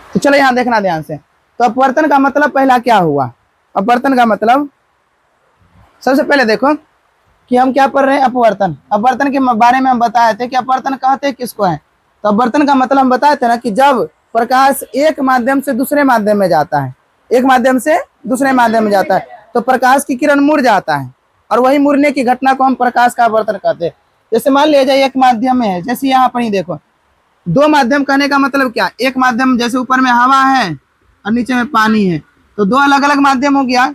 तो चलो यहाँ देखना ध्यान से। तो अपवर्तन का मतलब पहला क्या हुआ? अपवर्तन का मतलब सबसे पहले देखो कि हम क्या पढ़ रहे हैं, अपवर्तन। अपवर्तन के बारे में हम बताए थे कि अपवर्तन कहते किसको है। तो अपवर्तन का मतलब हम बताए थे ना कि जब प्रकाश एक माध्यम से दूसरे माध्यम में जाता है, एक माध्यम से दूसरे माध्यम में जाता है, तो प्रकाश की किरण मुड़ जाता है, और वही मुड़ने की घटना को हम प्रकाश का अपवर्तन कहते हैं। जैसे मान लिया जाए एक माध्यम में है, जैसे यहाँ पर ही देखो, दो माध्यम कहने का मतलब क्या, एक माध्यम जैसे ऊपर में हवा है और नीचे में पानी है, तो दो अलग अलग माध्यम हो गया।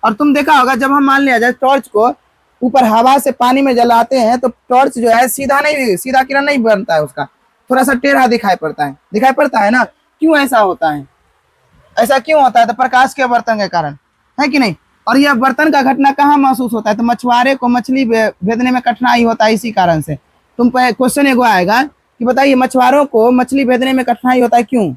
और तुम देखा होगा जब हम मान लिया जाए टॉर्च को ऊपर हवा से पानी में जलाते हैं तो टॉर्च जो है सीधा किरण नहीं बनता है, उसका थोड़ा सा टेढ़ा दिखाई पड़ता है ना। क्यों ऐसा होता है? ऐसा क्यों होता है? तो प्रकाश के अपवर्तन के कारण, है कि नहीं। और यह अपवर्तन का घटना कहाँ महसूस होता है? तो मछुआरे को मछली भेजने में कठिनाई होता है, इसी कारण से। तुम पे क्वेश्चन एगो आएगा कि बताइए मछुआरों को मछली भेजने में कठिनाई होता है, क्यों?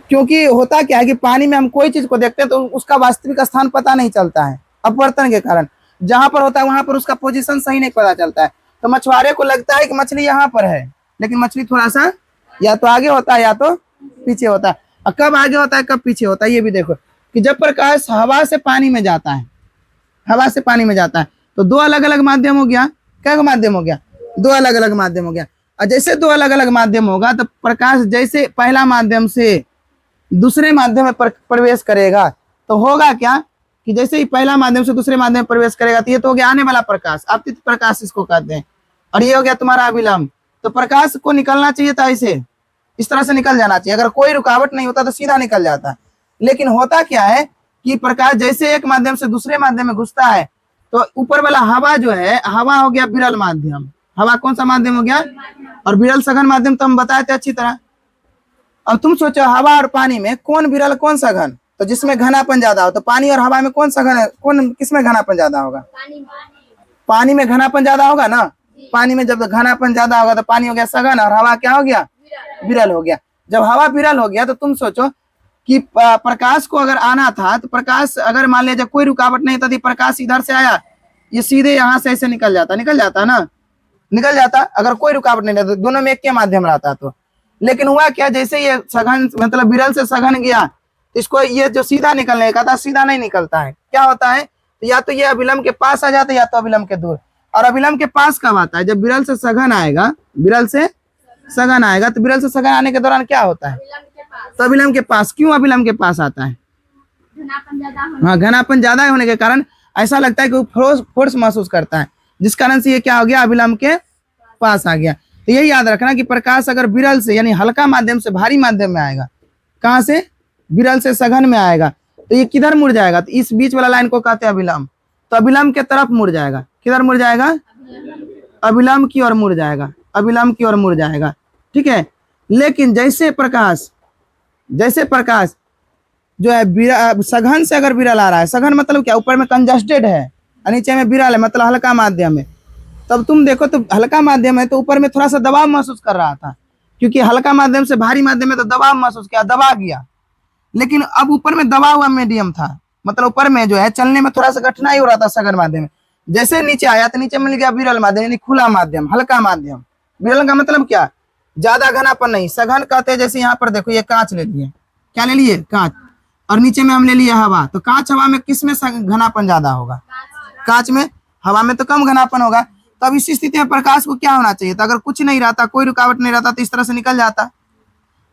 क्योंकि होता क्या है कि पानी में हम कोई चीज को देखते हैं तो उसका वास्तविक स्थान पता नहीं चलता है, अपवर्तन के कारण। जहां पर होता है वहां पर उसका पोजीशन सही नहीं पता चलता है। तो मछुआरे को लगता है कि मछली यहाँ पर है, लेकिन मछली थोड़ा सा या तो आगे होता है या तो पीछे होता है। और कब आगे होता है कब पीछे होता है ये भी देखो कि जब प्रकाश हवा से पानी में जाता है, हवा से पानी में जाता है, तो दो अलग अलग माध्यम हो गया। क्या माध्यम हो गया? दो अलग अलग माध्यम हो गया। और जैसे दो अलग अलग माध्यम होगा तो प्रकाश जैसे पहला माध्यम से दूसरे माध्यम में प्रवेश करेगा तो होगा क्या कि जैसे ही पहला माध्यम से दूसरे माध्यम में प्रवेश करेगा तो ये तो हो गया आने वाला प्रकाश, आपतित प्रकाश इसको कहते हैं। और ये हो गया तुम्हारा अभिलंब। तो प्रकाश को निकलना चाहिए था ऐसे, इस तरह से निकल जाना चाहिए, अगर कोई रुकावट नहीं होता तो सीधा निकल जाता। लेकिन होता क्या है कि प्रकाश जैसे एक माध्यम से दूसरे माध्यम में घुसता है तो ऊपर वाला हवा जो है, हवा हो गया विरल माध्यम। हवा कौन सा माध्यम हो गया? और विरल सघन माध्यम तो हम बताए थे अच्छी तरह। अब तुम सोचो हवा और पानी में कौन विरल कौन सघन? तो जिसमें घनापन ज्यादा हो, तो पानी और हवा में कौन सघन है, कौन किसमें घनापन ज्यादा होगा? पानी में घनापन ज्यादा होगा ना। पानी में जब घनापन ज्यादा होगा तो पानी हो गया सघन और हवा क्या हो गया? विरल हो गया। जब हवा विरल हो गया तो तुम सोचो कि प्रकाश को अगर आना था तो प्रकाश अगर मान लिया कोई रुकावट नहीं था, प्रकाश इधर से आया, ये सीधे यहाँ से ऐसे निकल जाता ना, निकल जाता अगर कोई रुकावट नहीं रहता, दोनों में एक के माध्यम रहता। तो लेकिन हुआ क्या, जैसे ये सघन मतलब विरल से सघन गया, इसको ये जो सीधा निकलने का था सीधा नहीं निकलता है। क्या होता है? तो या तो ये अभिलंब के पास आ जाता है या तो अभिलंब के दूर। और अभिलंब के पास कब आता है? जब विरल से सघन आएगा, विरल से सघन आएगा। तो विरल से सघन आने के दौरान क्या होता है? तो अभिलंब के पास। क्यों अभिलंब के पास आता है? हाँ, घनापन ज्यादा होने के कारण ऐसा लगता है कि वो फोर्स महसूस करता है, जिस कारण से ये क्या हो गया? अभिलंब के पास आ गया। तो यही याद रखना कि प्रकाश अगर विरल से यानी हल्का माध्यम से भारी माध्यम में आएगा, कहां से? विरल से सघन में आएगा, तो ये किधर मुड़ जाएगा? तो इस बीच वाला लाइन को कहते हैं अभिलंब। तो अभिलंब के तरफ मुड़ जाएगा। किधर मुड़ जाएगा? अभिलंब की ओर मुड़ जाएगा, अभिलंब की ओर मुड़ जाएगा। ठीक है। लेकिन जैसे प्रकाश जो है सघन से अगर विरल आ रहा है, सघन मतलब क्या? ऊपर में कंजस्टेड है और नीचे में विरल है, मतलब हल्का माध्यम है। तब तुम देखो तो हल्का माध्यम है तो ऊपर में थोड़ा सा दबाव महसूस कर रहा था, क्योंकि हल्का माध्यम से भारी माध्यम में तो दबाव महसूस किया, दबा गया। लेकिन अब ऊपर में दबा हुआ मीडियम था, मतलब ऊपर में जो है चलने में थोड़ा सा कठिनाई हो रहा था सघन माध्यम में। जैसे नीचे आया तो नीचे मिल गया विरल माध्यम यानी खुला माध्यम, हल्का माध्यम। विरल का मतलब क्या? ज्यादा घनापन नहीं। सघन कहते हैं जैसे यहाँ पर देखो ये कांच ले लिए, क्या ले लिए? कांच। और नीचे में हम ले लिए हवा। तो कांच हवा में किस में घनापन ज्यादा होगा? कांच में। हवा में तो कम घनापन होगा। तब इस स्थिति में प्रकाश को क्या होना चाहिए था? अगर कुछ नहीं रहता, कोई रुकावट नहीं रहता, तो इस तरह से निकल जाता।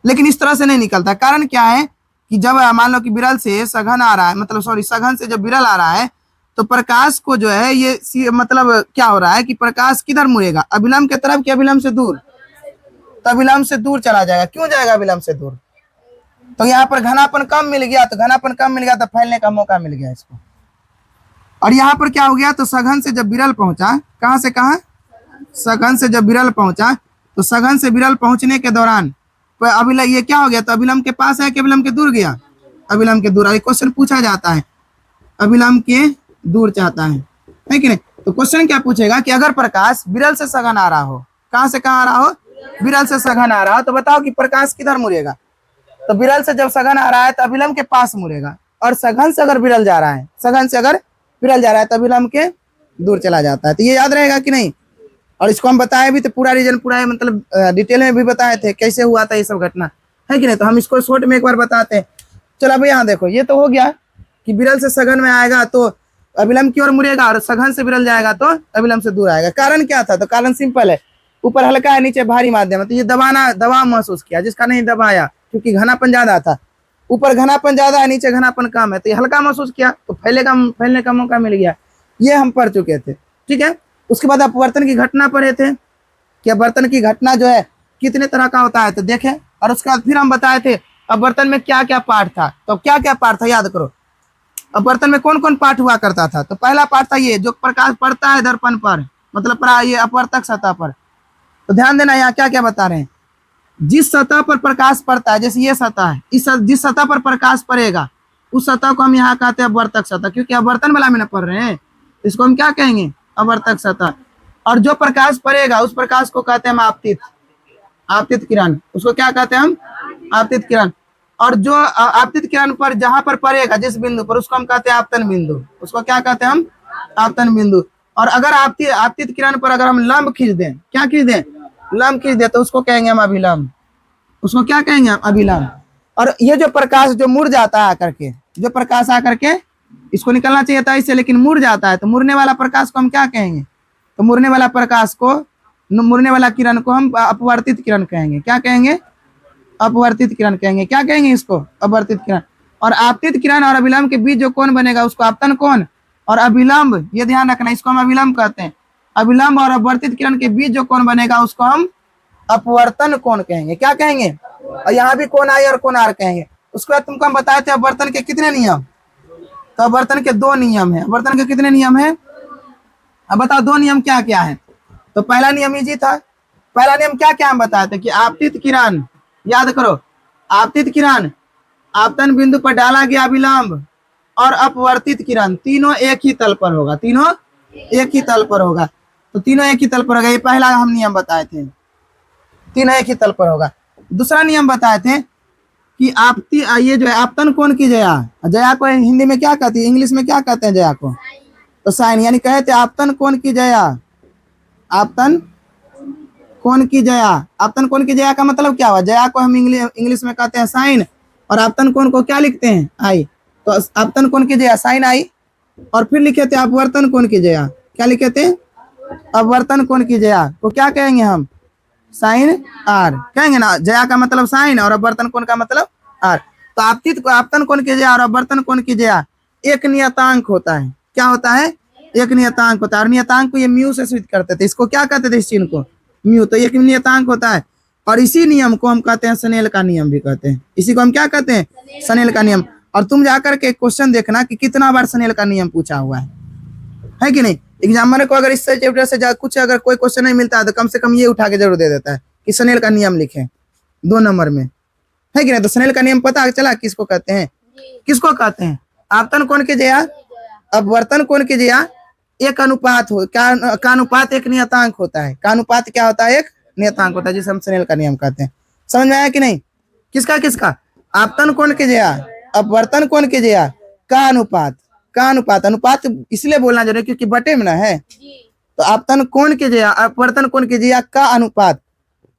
लेकिन इस तरह से नहीं निकलता। कारण क्या है कि जब मान लो कि विरल से सघन आ रहा है, मतलब सॉरी सघन से जब विरल आ रहा है तो प्रकाश को जो है ये मतलब क्या हो रहा है कि प्रकाश किधर मुड़ेगा? अभिलंब के तरफ कि अभिलंब से दूर? तो अभिलंब से दूर चला जाएगा। क्यों जाएगा अभिलंब से दूर? तो यहाँ पर घनापन कम मिल गया, तो घनापन कम मिल गया तो फैलने का मौका मिल गया इसको। और यहाँ पर क्या हो गया? तो सघन से जब विरल पहुंचा, कहां से कहां? सघन से जब विरल पहुंचा तो सघन से विरल पहुंचने के दौरान अभिलंब ये क्या हो गया? तो अभिलंब के पास है कि अभिलंब के दूर गया? अभिलंब के दूर। क्वेश्चन पूछा जाता है अभिलंब के दूर चाहता है कि नहीं? तो क्वेश्चन क्या पूछेगा कि अगर प्रकाश विरल से सघन आ रहा हो, कहां से कहां आ रहा हो? विरल से सघन आ रहा हो, तो बताओ कि प्रकाश किधर मुड़ेगा? तो विरल से जब सघन आ रहा है तो अभिलंब के पास मुड़ेगा। और सघन से अगर विरल जा रहा है, सघन से अगर विरल जा रहा है तो अभिलंब के दूर चला जाता है। तो ये याद रहेगा कि नहीं? और इसको हम बताए भी तो पूरा रीजन पूरा मतलब डिटेल में भी बताए थे कैसे हुआ था ये सब घटना। है कि नहीं। तो हम इसको शॉर्ट में एक बार बताते हैं। चलो अब यहाँ देखो, ये तो हो गया कि विरल से सघन में आएगा तो अविलंब की ओर मुड़ेगा, और सघन से विरल जाएगा तो अविलंब से दूर आएगा। कारण क्या था? तो कारण सिंपल है, ऊपर हल्का है नीचे भारी माध्यम है, तो ये दबाव महसूस किया, जिसका नहीं दबाया, क्योंकि घनापन ज्यादा था। ऊपर घनापन ज्यादा है, नीचे घनापन कम है, तो ये हल्का महसूस किया, तो फैलने का मौका मिल गया। ये हम पढ़ चुके थे, ठीक है। उसके बाद अपवर्तन की घटना पढ़े थे कि अपवर्तन की घटना जो है कितने तरह का होता है, तो देखें। और उसके बाद फिर हम बताए थे अपवर्तन में क्या क्या पार्ट था। तो क्या क्या पार्ट था याद करो। अपवर्तन में कौन कौन पार्ट हुआ करता था? तो पहला पार्ट था ये, जो प्रकाश पड़ता है दर्पण पर, मतलब ये अपवर्तक सतह पर। तो ध्यान देना यहाँ क्या क्या बता रहे हैं। जिस सतह पर प्रकाश पड़ता है, जैसे ये सतह है, जिस सतह पर प्रकाश पड़ेगा उस सतह को हम यहाँ कहते हैं अपवर्तक सतह, क्योंकि अपवर्तन वाला में ना पढ़ रहे हैं, इसको हम क्या कहेंगे? अपवर्तक सतह। और जो प्रकाश पड़ेगा उस प्रकाश को कहते हैं हम आपतित किरण। उसको क्या कहते हैं हम? आपतित किरण। और जो आपतित किरण पर जहां पर पड़ेगा जिस बिंदु पर, उसको हम कहते हैं आपतन बिंदु। उसको क्या कहते हैं हम? आपतन बिंदु। और अगर आपतित किरण पर अगर हम लंब खींच दें, क्या खींच दें? लंब खींच दे, तो उसको कहेंगे हम अभिलंब। उसको क्या कहेंगे हम? अभिलंब। और ये जो प्रकाश जो मुड़ जाता है आकर के, जो प्रकाश आकर के इसको निकलना चाहिए था इससे, लेकिन मुड़ जाता है, तो मुड़ने वाला प्रकाश को हम क्या कहेंगे? तो मुड़ने वाला प्रकाश को, मुड़ने वाला किरण को हम अपवर्तित किरण कहेंगे। क्या कहेंगे? अपवर्तित किरण कहेंगे। क्या कहेंगे इसको? अपवर्तित किरण। और आपतित किरण और अभिलंब के बीच जो कोण बनेगा उसको आपतन कोण। और अभिलंब, ये ध्यान रखना, इसको हम अभिलंब कहते हैं। अभिलंब और अपवर्तित किरण के बीच जो कोण बनेगा उसको हम अपवर्तन कोण कहेंगे। क्या कहेंगे? और यहाँ भी कोण आई और कोण आर कहेंगे। उसके बाद तुमको हम बताए थे अपवर्तन के कितने नियम। तो अपवर्तन के 2 नियम है। अपवर्तन के कितने नियम है? अब बताओ 2 नियम क्या क्या है। तो पहला नियम इजी था। पहला नियम क्या क्या हम बताए थे कि आपतित किरण, याद करो, आपतित किरण, आपतन बिंदु पर डाला गया अभिलंब और अपवर्तित किरण, तीनों एक ही तल पर होगा। तीनों एक ही तल पर होगा। तो तीनों एक ही तल पर होगा, ये पहला हम नियम बताए थे, तीनों एक ही तल पर होगा। दूसरा नियम बताए थे कि ये जो है आपतन कोण की जया, जया को हिंदी में क्या कहती है, इंग्लिश में क्या कहते हैं जया को? तो साइन। यानी कहे थे आपतन कोण की जया, आपतन कोण की जया। आपतन कोण की जया का मतलब क्या हुआ? जया को हम इंग्लिश में कहते हैं साइन, और आपतन कोण को क्या लिखते हैं? आई। तो आपतन कोण की जया साइन आई। और फिर लिखे थे अपवर्तन कोण की जया, क्या लिखे थे? अपवर्तन कोण की जया को क्या कहेंगे हम? साइन आर कहेंगे ना। जया का मतलब साइन और अपवर्तन कोण का मतलब आर। तो आपतन कोण की जया और अपवर्तन कोण की जया एक नियतांक होता है। क्या होता है? एक नियतांक होता है। और नियतांक को ये म्यू से सूचित करते थे। इसको क्या कहते थे? इस चिन्ह को म्यू। तो एक नियतांक होता है। और इसी नियम को हम कहते हैं स्नेल का नियम भी कहते हैं। इसी को हम क्या कहते हैं? स्नेल का नियम। और तुम जाकर के क्वेश्चन देखना कि कितना बार स्नेल का नियम पूछा हुआ है कि नहीं। एग्जामिनर को अगर इस चैप्टर से कुछ अगर कोई क्वेश्चन नहीं मिलता है तो कम से कम ये उठा के जरूर दे देता है कि स्नेल का नियम लिखें 2 नंबर में, है कि नहीं। तो स्नेल का नियम पता चला किसको कहते हैं? किसको कहते हैं? आपतन कोण की जया, अपवर्तन कोण की जया एक अनुपात हो, का अनुपात एक नियतांक होता है। का अनुपात क्या होता है? एक नियतांक होता है, जिसे हम स्नेल का नियम कहते हैं। समझ में आया कि नहीं? किसका किसका? आपतन कोण की जया, अपवर्तन कोण की जया का अनुपात। का अनुपात, अनुपात इसलिए बोलना जरूरी क्योंकि बटे में ना है। तो आपतन कोण की जया, अपवर्तन कोण की जया का अनुपात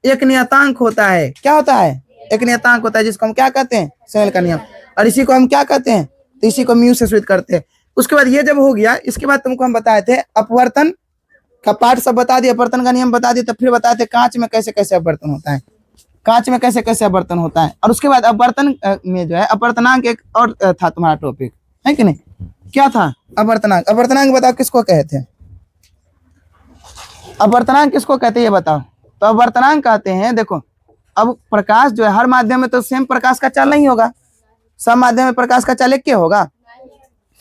एक नियतांक होता है। क्या होता है? एक नियतांक होता है, जिसको हम क्या कहते हैं? स्नेल का नियम। और इसी को हम क्या कहते हैं? तो इसी को म्यू से सूचित करते हैं। उसके बाद ये जब हो गया, इसके बाद तुमको हम बताए थे अपवर्तन का पार्ट सब बता दिया, अपवर्तन का नियम बता दिया। तो फिर बताए थे कांच में कैसे कैसे अपवर्तन होता है, कांच में कैसे कैसे अपवर्तन होता है। और उसके बाद अपवर्तन में जो है अपवर्तनांक एक और था तुम्हारा टॉपिक, है कि नहीं। क्या था? अपवर्तनांक। अपवर्तनांक बताओ किसको कहते हैं? अपवर्तनांक किसको कहते हैं ये बताओ। तो अपवर्तनांक कहते हैं, देखो अब प्रकाश जो है हर माध्यम में तो सेम प्रकाश का चाल नहीं होगा, सब माध्यम में प्रकाश का चाल एक क्या होगा।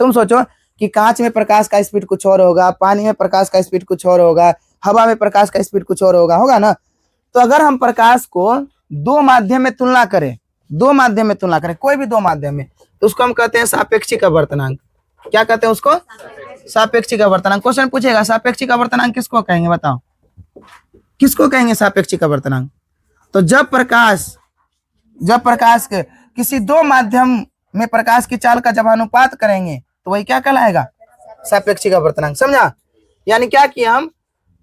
तुम सोचो कि कांच में प्रकाश का स्पीड कुछ और होगा, पानी में प्रकाश का स्पीड कुछ और होगा, हवा में प्रकाश का स्पीड कुछ और होगा ना। तो अगर हम प्रकाश को 2 माध्यम में तुलना करें, 2 माध्यम में तुलना करें, कोई भी 2 माध्यम में, तो उसको हम कहते हैं सापेक्षिक अपवर्तनांक। क्या कहते हैं उसको? सापेक्षिक अपवर्तनांक। क्वेश्चन पूछेगा सापेक्षिक अपवर्तनांक किसको कहेंगे बताओ, किसको कहेंगे सापेक्षिक अपवर्तनांक? तो जब प्रकाश के किसी 2 माध्यम में प्रकाश की चाल का जब अनुपात करेंगे तो वही क्या कहलाएगा? सापेक्षिक अपवर्तनांक। समझा? यानी क्या किया हम,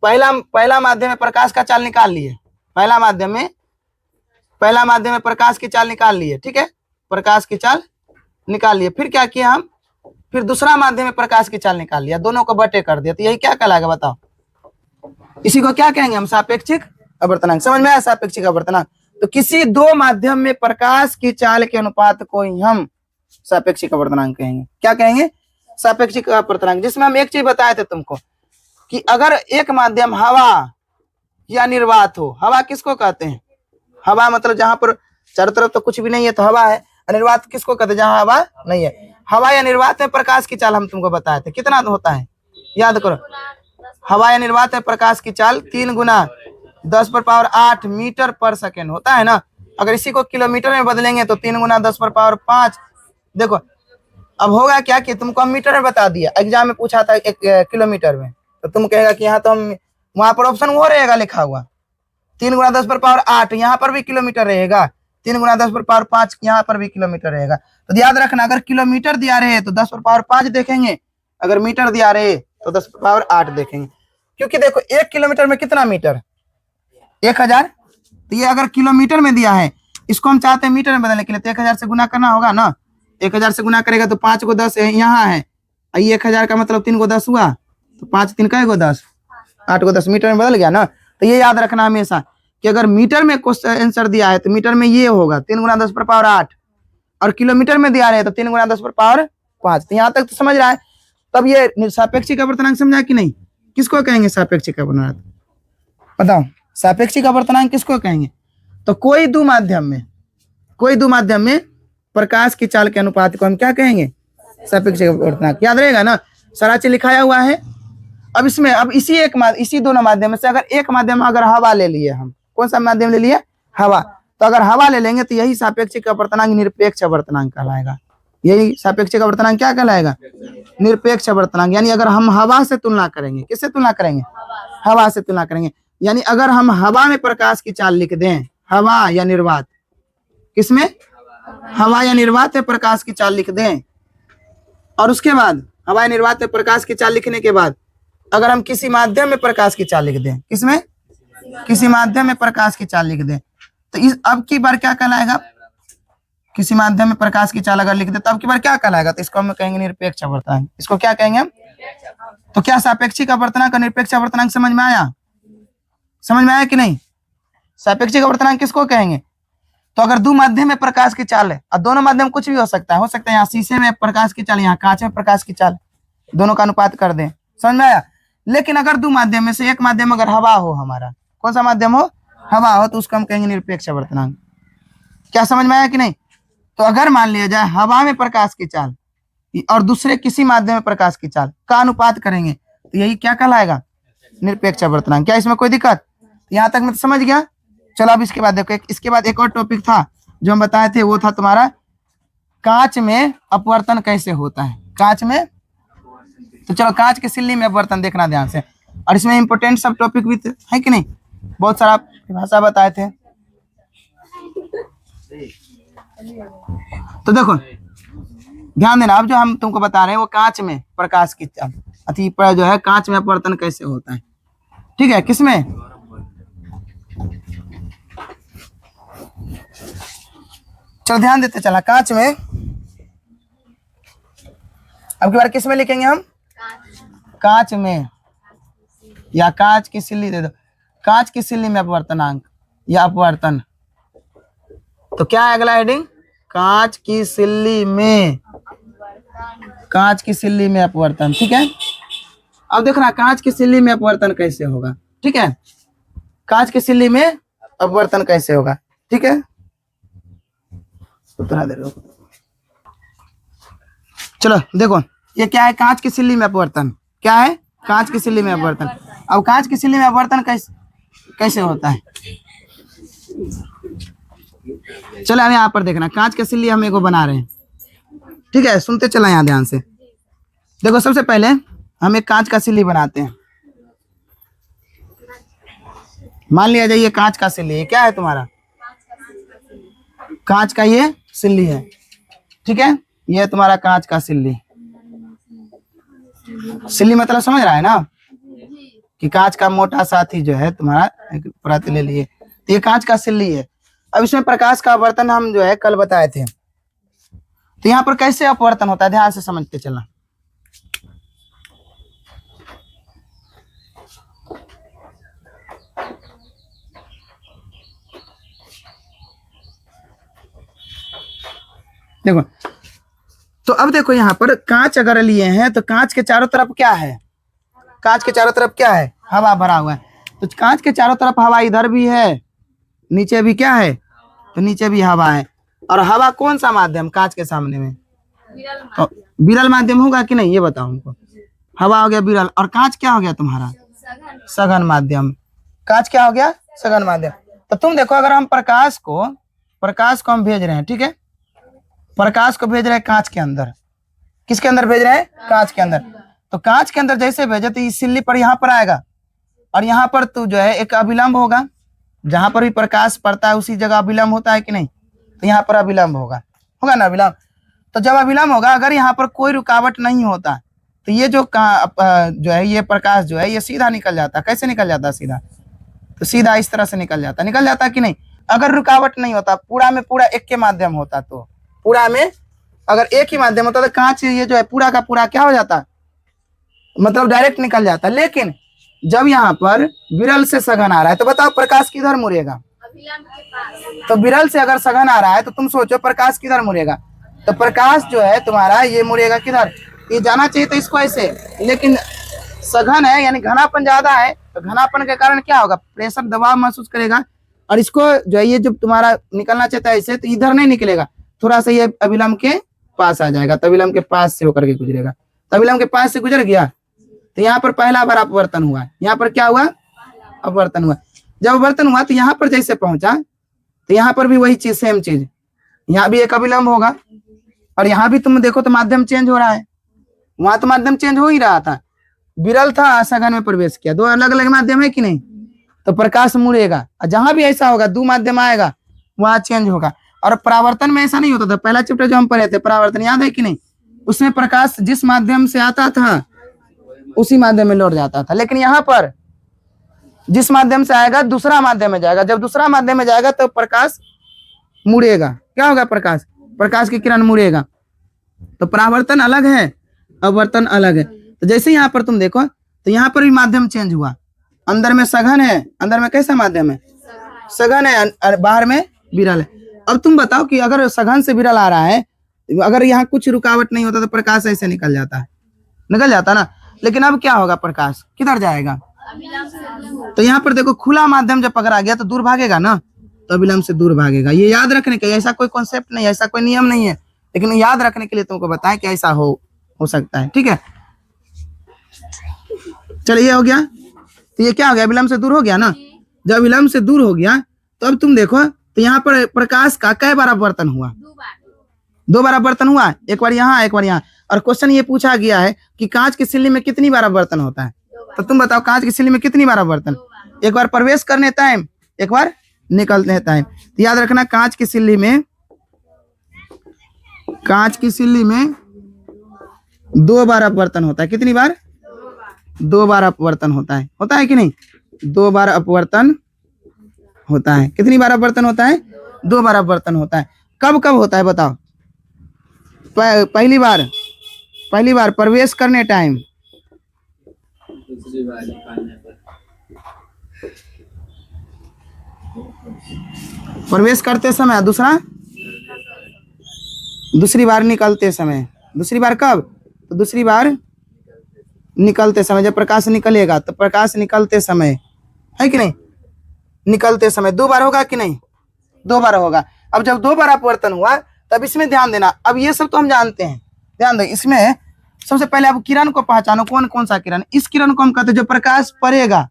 पहला माध्यम में प्रकाश का चाल निकाल लिए, पहला माध्यम में पहला माध्यम में प्रकाश की चाल निकाल लिए, ठीक है, प्रकाश की चाल निकाल लिए। फिर क्या किया हम, फिर दूसरा माध्यम में प्रकाश की चाल निकाल लिया, दोनों को बटे कर दिया, तो यही क्या कहलाएगा बताओ? इसी को क्या कहेंगे हम? सापेक्षिक अपवर्तनांक। समझ में आया? सापेक्षिक अपवर्तनांक। तो किसी दो माध्यम में प्रकाश की चाल के अनुपात को ही हम सापेक्षिक अपवर्तनांक कहेंगे। क्या कहेंगे? सापेक्षिक अपवर्तनांक। जिसमें हम एक चीज बताए थे तुमको कि अगर एक माध्यम हवा या निर्वात हो, हवा किसको कहते हैं? हवा मतलब जहां पर चारों तरफ तो कुछ भी नहीं है तो हवा है। निर्वात किसको कहते हैं? जहां हवा नहीं है। हवा या निर्वात में प्रकाश की चाल हम तुमको बताए थे, कितना होता है याद करो। हवा या निर्वात में प्रकाश की चाल 3 गुना 10⁸ मीटर पर सेकेंड होता है ना। अगर इसी को किलोमीटर में बदलेंगे तो 3 गुना 10⁵। देखो अब होगा क्या कि तुमको हम मीटर में बता दिया, एग्जाम में पूछा था एक किलोमीटर में, तो तुम कहेगा कि यहाँ तो हम, वहां पर ऑप्शन वो रहेगा लिखा हुआ 3 गुना 10⁸, यहाँ पर भी किलोमीटर रहेगा, 3 गुना 10⁵, यहाँ पर भी किलोमीटर रहेगा। तो याद रखना, अगर किलोमीटर दिया रहे तो 10⁵ देखेंगे, अगर मीटर दिया रहे तो 10⁸ देखेंगे। क्योंकि देखो 1 किलोमीटर में कितना मीटर? 1000। तो ये अगर किलोमीटर में दिया है, इसको हम चाहते हैं मीटर में बदलने के लिए, तो 1000 से गुना करना होगा ना। 1000 से गुना करेगा तो 5 को 10 यहाँ है, 1000 का मतलब 3 को 10 हुआ, तो 5 3 का 10, 8 को 10 मीटर में बदल गया ना। तो ये याद रखना हमेशा कि अगर मीटर में क्वेश्चन आंसर दिया है तो मीटर में ये होगा 3 गुना 10⁸, और किलोमीटर में दिया रहे तो 3 गुना 10⁵। तो यहाँ तक तो समझ रहा है। तब ये सापेक्षिक अपवर्तनांक समझा कि नहीं? किसको कहेंगे सापेक्षिक अपवर्तनांक? बताओ, सापेक्षिक अपवर्तनांक किसको कहेंगे? तो कोई दो माध्यम में प्रकाश की चाल के अनुपात को हम क्या कहेंगे? सापेक्षिक अपवर्तनांक। याद रहेगा ना, सारा चीज लिखाया हुआ है। अब इसमें अब इसी दोनों माध्यम में से अगर एक माध्यम अगर हवा ले लिए, हम कौन सा माध्यम ले लिए? हवा। तो अगर हवा ले लेंगे तो यही सापेक्षिक अपवर्तनांक निरपेक्ष अपवर्तनांक कहलाएगा। यही सापेक्षिक अपवर्तनांक क्या कहलाएगा? निरपेक्ष अपवर्तनांक। यानी अगर हम हवा से तुलना करेंगे, किससे तुलना करेंगे? हवा से तुलना करेंगे। यानी अगर हम हवा में प्रकाश की चाल लिख दें, हवा या निर्वात, किसमें? हवा या निर्वात में प्रकाश की चाल लिख दें, और उसके बाद हवा या निर्वात में प्रकाश की चाल लिखने के बाद अगर हम किसी माध्यम में प्रकाश की चाल लिख दें, किसमें? किसी माध्यम में प्रकाश की चाल लिख दें, तो इस अब की बार क्या कहलाएगा? किसी माध्यम में प्रकाश की चाल अगर लिख दे तो अब की बार क्या कहलाएगा? तो इसको हम कहेंगे निरपेक्ष अपवर्तनांक। इसको क्या कहेंगे हम? तो क्या सापेक्षिक अपवर्तनांक और निरपेक्ष अपवर्तनांक समझ में आया? समझ में आया कि नहीं? सापेक्षिक अपवर्तनांक किसको कहेंगे? तो अगर दो माध्यम में प्रकाश की चाल है, और दोनों माध्यम कुछ भी हो सकता है यहाँ शीशे में प्रकाश की चाल, यहाँ कांच में प्रकाश की चाल, दोनों का अनुपात कर दें। समझ में आया? लेकिन अगर दो माध्यम में से एक माध्यम अगर हवा हो, हमारा कौन सा माध्यम हो? हवा हो, तो उसको हम कहेंगे निरपेक्ष अपवर्तनांक। क्या समझ में आया कि नहीं? तो अगर मान लिया जाए हवा में प्रकाश की चाल और दूसरे किसी माध्यम में प्रकाश की चाल का अनुपात करेंगे तो यही क्या कहलाएगा? निरपेक्ष अपवर्तनांक। क्या इसमें कोई दिक्कत? यहाँ तक मैं तो समझ गया। चलो अब इसके बाद देखो, इसके बाद एक और टॉपिक था जो हम बताए थे, वो था तुम्हारा कांच में अपवर्तन कैसे होता है। कांच में, तो चलो कांच की सिल्ली में अपवर्तन देखना ध्यान से, और इसमें इंपोर्टेंट सब टॉपिक भी है कि नहीं, बहुत सारा भाषा बताए थे। तो देखो ध्यान देना, अब जो हम तुमको बता रहे हैं वो कांच में प्रकाश की अति पर जो है कांच में अपवर्तन कैसे होता है, ठीक है? किसमें? चलो ध्यान देते चला, कांच में। अब की बार किस में लिखेंगे हम? कांच में, या कांच की सिल्ली दे दो, कांच की सिल्ली में अपवर्तनांक या अपवर्तन। तो क्या है अगला हेडिंग? कांच की सिल्ली में, कांच की सिल्ली में अपवर्तन, ठीक है? अब देखना कांच की सिल्ली में अपवर्तन कैसे होगा, ठीक है? कांच की सिल्ली में अपवर्तन कैसे होगा, ठीक है? उतना देर रुको। चलो देखो, ये क्या है? कांच की सिल्ली में अपवर्तन। क्या है? कांच की सिल्ली में अपवर्तन। अब कांच की सिल्ली में अपवर्तन कैसे होता है? चलो अब यहाँ पर देखना, कांच की सिल्ली हम एगो बना रहे हैं, ठीक है? सुनते चला यहाँ ध्यान से। देखो सबसे पहले हम एक कांच का सिल्ली बनाते हैं। मान लिया जाए ये कांच का सिल्ली है, क्या है तुम्हारा? कांच का ये सिल्ली है, ठीक है? ये तुम्हारा कांच का सिल्ली। सिल्ली मतलब समझ रहा है ना, कि कांच का मोटा साथी जो है तुम्हारा एक परत ले लिए, तो ये कांच का सिल्ली है। अब इसमें प्रकाश का अपवर्तन हम जो है कल बताए थे। तो यहाँ पर कैसे अपवर्तन होता है ध्यान से समझते चलना। देखो तो अब देखो यहाँ पर कांच अगर लिए हैं तो कांच के चारों तरफ क्या है, कांच के चारों तरफ क्या है, हवा भरा हुआ है। तो कांच के चारों तरफ हवा इधर भी है, नीचे भी क्या है, तो नीचे भी हवा है। और हवा कौन सा माध्यम कांच के सामने में, तो विरल माध्यम होगा कि नहीं ये बताओ हमको। हवा हो गया विरल और कांच क्या हो गया तुम्हारा, सघन माध्यम। कांच क्या हो गया, सघन माध्यम। तो तुम देखो अगर हम प्रकाश को हम भेज रहे हैं, ठीक है, प्रकाश को भेज रहे हैं कांच के अंदर, किसके अंदर भेज रहे हैं, कांच के अंदर। तो कांच के अंदर जैसे भेजे तो इस सिल्ली पर यहाँ पर आएगा और यहाँ पर तो जो है एक अभिलंब होगा, जहां पर भी प्रकाश पड़ता है उसी जगह अभिलंब होता है कि नहीं, तो यहाँ पर अभिलंब होगा ना अभिलंब। तो जब अभिलंब होगा अगर यहाँ पर कोई रुकावट नहीं होता तो ये जो जो है ये प्रकाश जो है ये सीधा निकल जाता है। कैसे निकल जाता है सीधा, तो सीधा इस तरह से निकल जाता कि नहीं। अगर रुकावट नहीं होता, पूरा में पूरा एक के माध्यम होता, तो पूरा में अगर एक ही माध्यम होता तो कांच ये जो है पूरा का पूरा क्या हो जाता, मतलब डायरेक्ट निकल जाता। लेकिन जब यहाँ पर विरल से सघन आ रहा है तो बताओ प्रकाश किधर मुड़ेगा, तो विरल से अगर सघन आ रहा है तो तुम सोचो प्रकाश किधर मुड़ेगा, तो प्रकाश जो है तुम्हारा ये मुड़ेगा किधर, ये जाना चाहिए तो इसको ऐसे, लेकिन सघन है यानी घनापन ज्यादा है, तो घनापन के कारण क्या होगा, प्रेशर दबाव महसूस करेगा और इसको जो है ये जब तुम्हारा निकलना चाहता है ऐसे तो इधर नहीं निकलेगा, थोड़ा सा ये अभिलंब के पास आ जाएगा, तो अभिलंब के पास से होकर के गुजरेगा। तो अभिलंब के पास से गुजर गया तो यहाँ पर पहला बार अपवर्तन हुआ, यहाँ पर क्या हुआ, अपवर्तन हुआ। जब अपवर्तन हुआ तो यहाँ पर जैसे पहुंचा तो यहाँ पर भी वही चीज, सेम चीज, यहाँ भी एक अभिलंब होगा और यहाँ भी तुम देखो तो माध्यम चेंज हो रहा है, वहां तो माध्यम चेंज हो ही रहा था, विरल था सघन में प्रवेश किया, दो अलग अलग माध्यम है कि नहीं, तो प्रकाश मुड़ेगा। और जहां भी ऐसा होगा दो माध्यम आएगा वहां चेंज होगा। और परावर्तन में ऐसा नहीं होता था, पहला चैप्टर जो हम पढ़े थे परावर्तन याद है कि नहीं, उसमें प्रकाश जिस माध्यम से आता था उसी माध्यम में लौट जाता था। लेकिन यहाँ पर जिस माध्यम से आएगा दूसरा माध्यम में जाएगा, जब दूसरा माध्यम में जाएगा तो प्रकाश मुड़ेगा, क्या होगा, प्रकाश की किरण मुड़ेगा। तो परावर्तन अलग है, अपवर्तन अलग है। तो जैसे यहाँ पर तुम देखो तो यहाँ पर भी माध्यम चेंज हुआ, अंदर में सघन है, अंदर में कैसा माध्यम है, सघन है, बाहर में विरल है। अब तुम बताओ कि अगर सघन से विरल आ रहा है, अगर यहाँ कुछ रुकावट नहीं होता तो प्रकाश ऐसे निकल जाता ना। लेकिन अब क्या होगा, प्रकाश किधर जाएगा, तो यहाँ पर देखो खुला माध्यम जब पकड़ा गया तो दूर भागेगा ना, तो अभिलंब से दूर भागेगा। ये याद रखने के, ऐसा कोई कॉन्सेप्ट नहीं है, ऐसा कोई नियम नहीं है, लेकिन याद रखने के लिए तुमको बताएं कि ऐसा हो सकता है, ठीक है। चलिए ये हो गया, तो ये क्या हो गया, अभिलंब से दूर हो गया ना। जब अभिलंब से दूर हो गया तो अब तुम देखो तो यहाँ पर प्रकाश का कई बार अपवर्तन हुआ, दो बार अपवर्तन हुआ, एक बार यहाँ एक बार यहाँ। और क्वेश्चन ये पूछा गया है कि कांच की सिल्ली में कितनी बार अपवर्तन होता है, तो तुम बताओ कांच की सिल्ली में कितनी बार अपवर्तन, एक बार प्रवेश करने टाइम, एक बार निकलने टाइम। तो याद रखना कांच की सिल्ली में दो बार अपवर्तन होता है, कितनी बार, दो बार अपवर्तन होता है कि नहीं, दो बार अपवर्तन होता है। कितनी बार अपवर्तन होता है, दो बार अपवर्तन होता है। कब कब होता है बताओ, पहली बार प्रवेश करने टाइम, प्रवेश करते समय, दूसरी बार निकलते समय। दूसरी बार कब, तो दूसरी बार निकलते समय, जब प्रकाश निकलेगा तो प्रकाश निकलते समय, है कि नहीं, निकलते समय दो बार होगा कि नहीं, दो बार होगा। अब जब दो बार अपवर्तन हुआ तब इसमें ध्यान देना। अब ये सब तो हम जानते हैं, ध्यान दो, इसमें सबसे पहले अब किरण को पहचानो, कौन कौन सा किरण। इस किरण को हम कहते हैं जो प्रकाश पड़ेगा,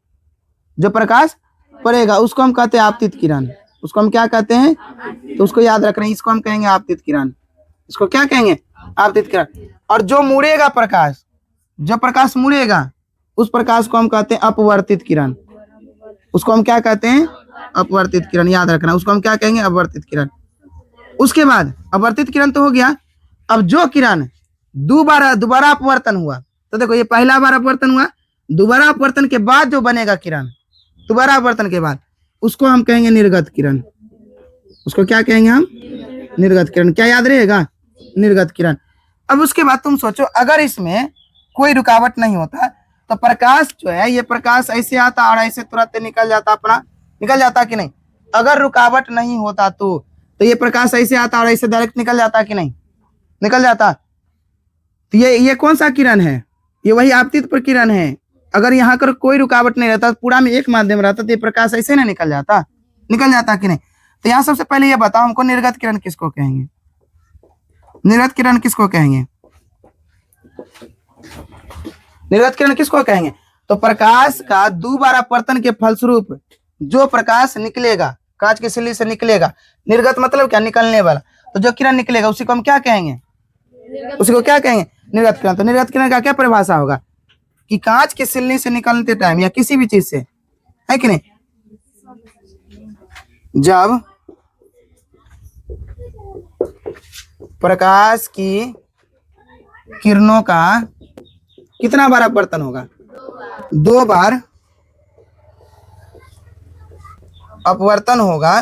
उसको हम कहते हैं आपतित किरण। उसको हम क्या कहते हैं, तो उसको याद रख रहे हैं, इसको हम कहेंगे आपतित किरण। इसको क्या कहेंगे, आपतित किरण। और जो मुड़ेगा प्रकाश, जो प्रकाश मुड़ेगा उस प्रकाश को हम कहते हैं अपवर्तित किरण। उसको हम क्या कहते हैं, अपवर्तित किरण, याद रखना, उसको हम क्या कहेंगे, अपवर्तित किरण। उसके बाद अपवर्तित किरण तो हो गया। अब जो किरण दोबारा अपवर्तन हुआ, तो देखो ये पहला बार अपवर्तन हुआ, दोबारा अपवर्तन के बाद जो बनेगा किरण, दोबारा अपवर्तन के बाद, उसको हम कहेंगे निर्गत किरण। उसको क्या कहेंगे हम? निर्गत किरण। क्या याद रहेगा? निर्गत किरण। अब उसके बाद तुम सोचो, अगर इसमें कोई रुकावट नहीं होता तो प्रकाश जो है, ये प्रकाश ऐसे आता और ऐसे तुरंत निकल जाता, अपना निकल जाता कि नहीं? अगर रुकावट नहीं होता तो ये प्रकाश ऐसे आता और ऐसे डायरेक्ट निकल जाता कि नहीं? निकल जाता। तो ये कौन सा किरण है? ये वही आपतित प्रकिरण है। अगर यहाँ कर कोई रुकावट नहीं रहता, पूरा में एक माध्यम रहता, तो ये प्रकाश ऐसे ना निकल जाता? निकल जाता कि नहीं? तो यहाँ सबसे पहले ये बताओ हमको, निर्गत किरण किसको कहेंगे? निर्गत किरण किसको कहेंगे? निर्गत किरण किसको कहेंगे? तो प्रकाश का दोबारा अपवर्तन के फलस्वरूप जो प्रकाश निकलेगा, कांच की सिल्ली से निकलेगा, निर्गत मतलब क्या? निकलने वाला। तो जो किरण निकलेगा उसी को हम क्या कहेंगे? उसी को क्या कहेंगे? निर्गत किरण। तो निर्गत किरण का क्या परिभाषा होगा? कि कांच की सिल्ली से निकलते टाइम या किसी भी चीज से, है कि नहीं, जब प्रकाश की किरणों का कितना बार अपवर्तन होगा? 2 बार अपवर्तन होगा,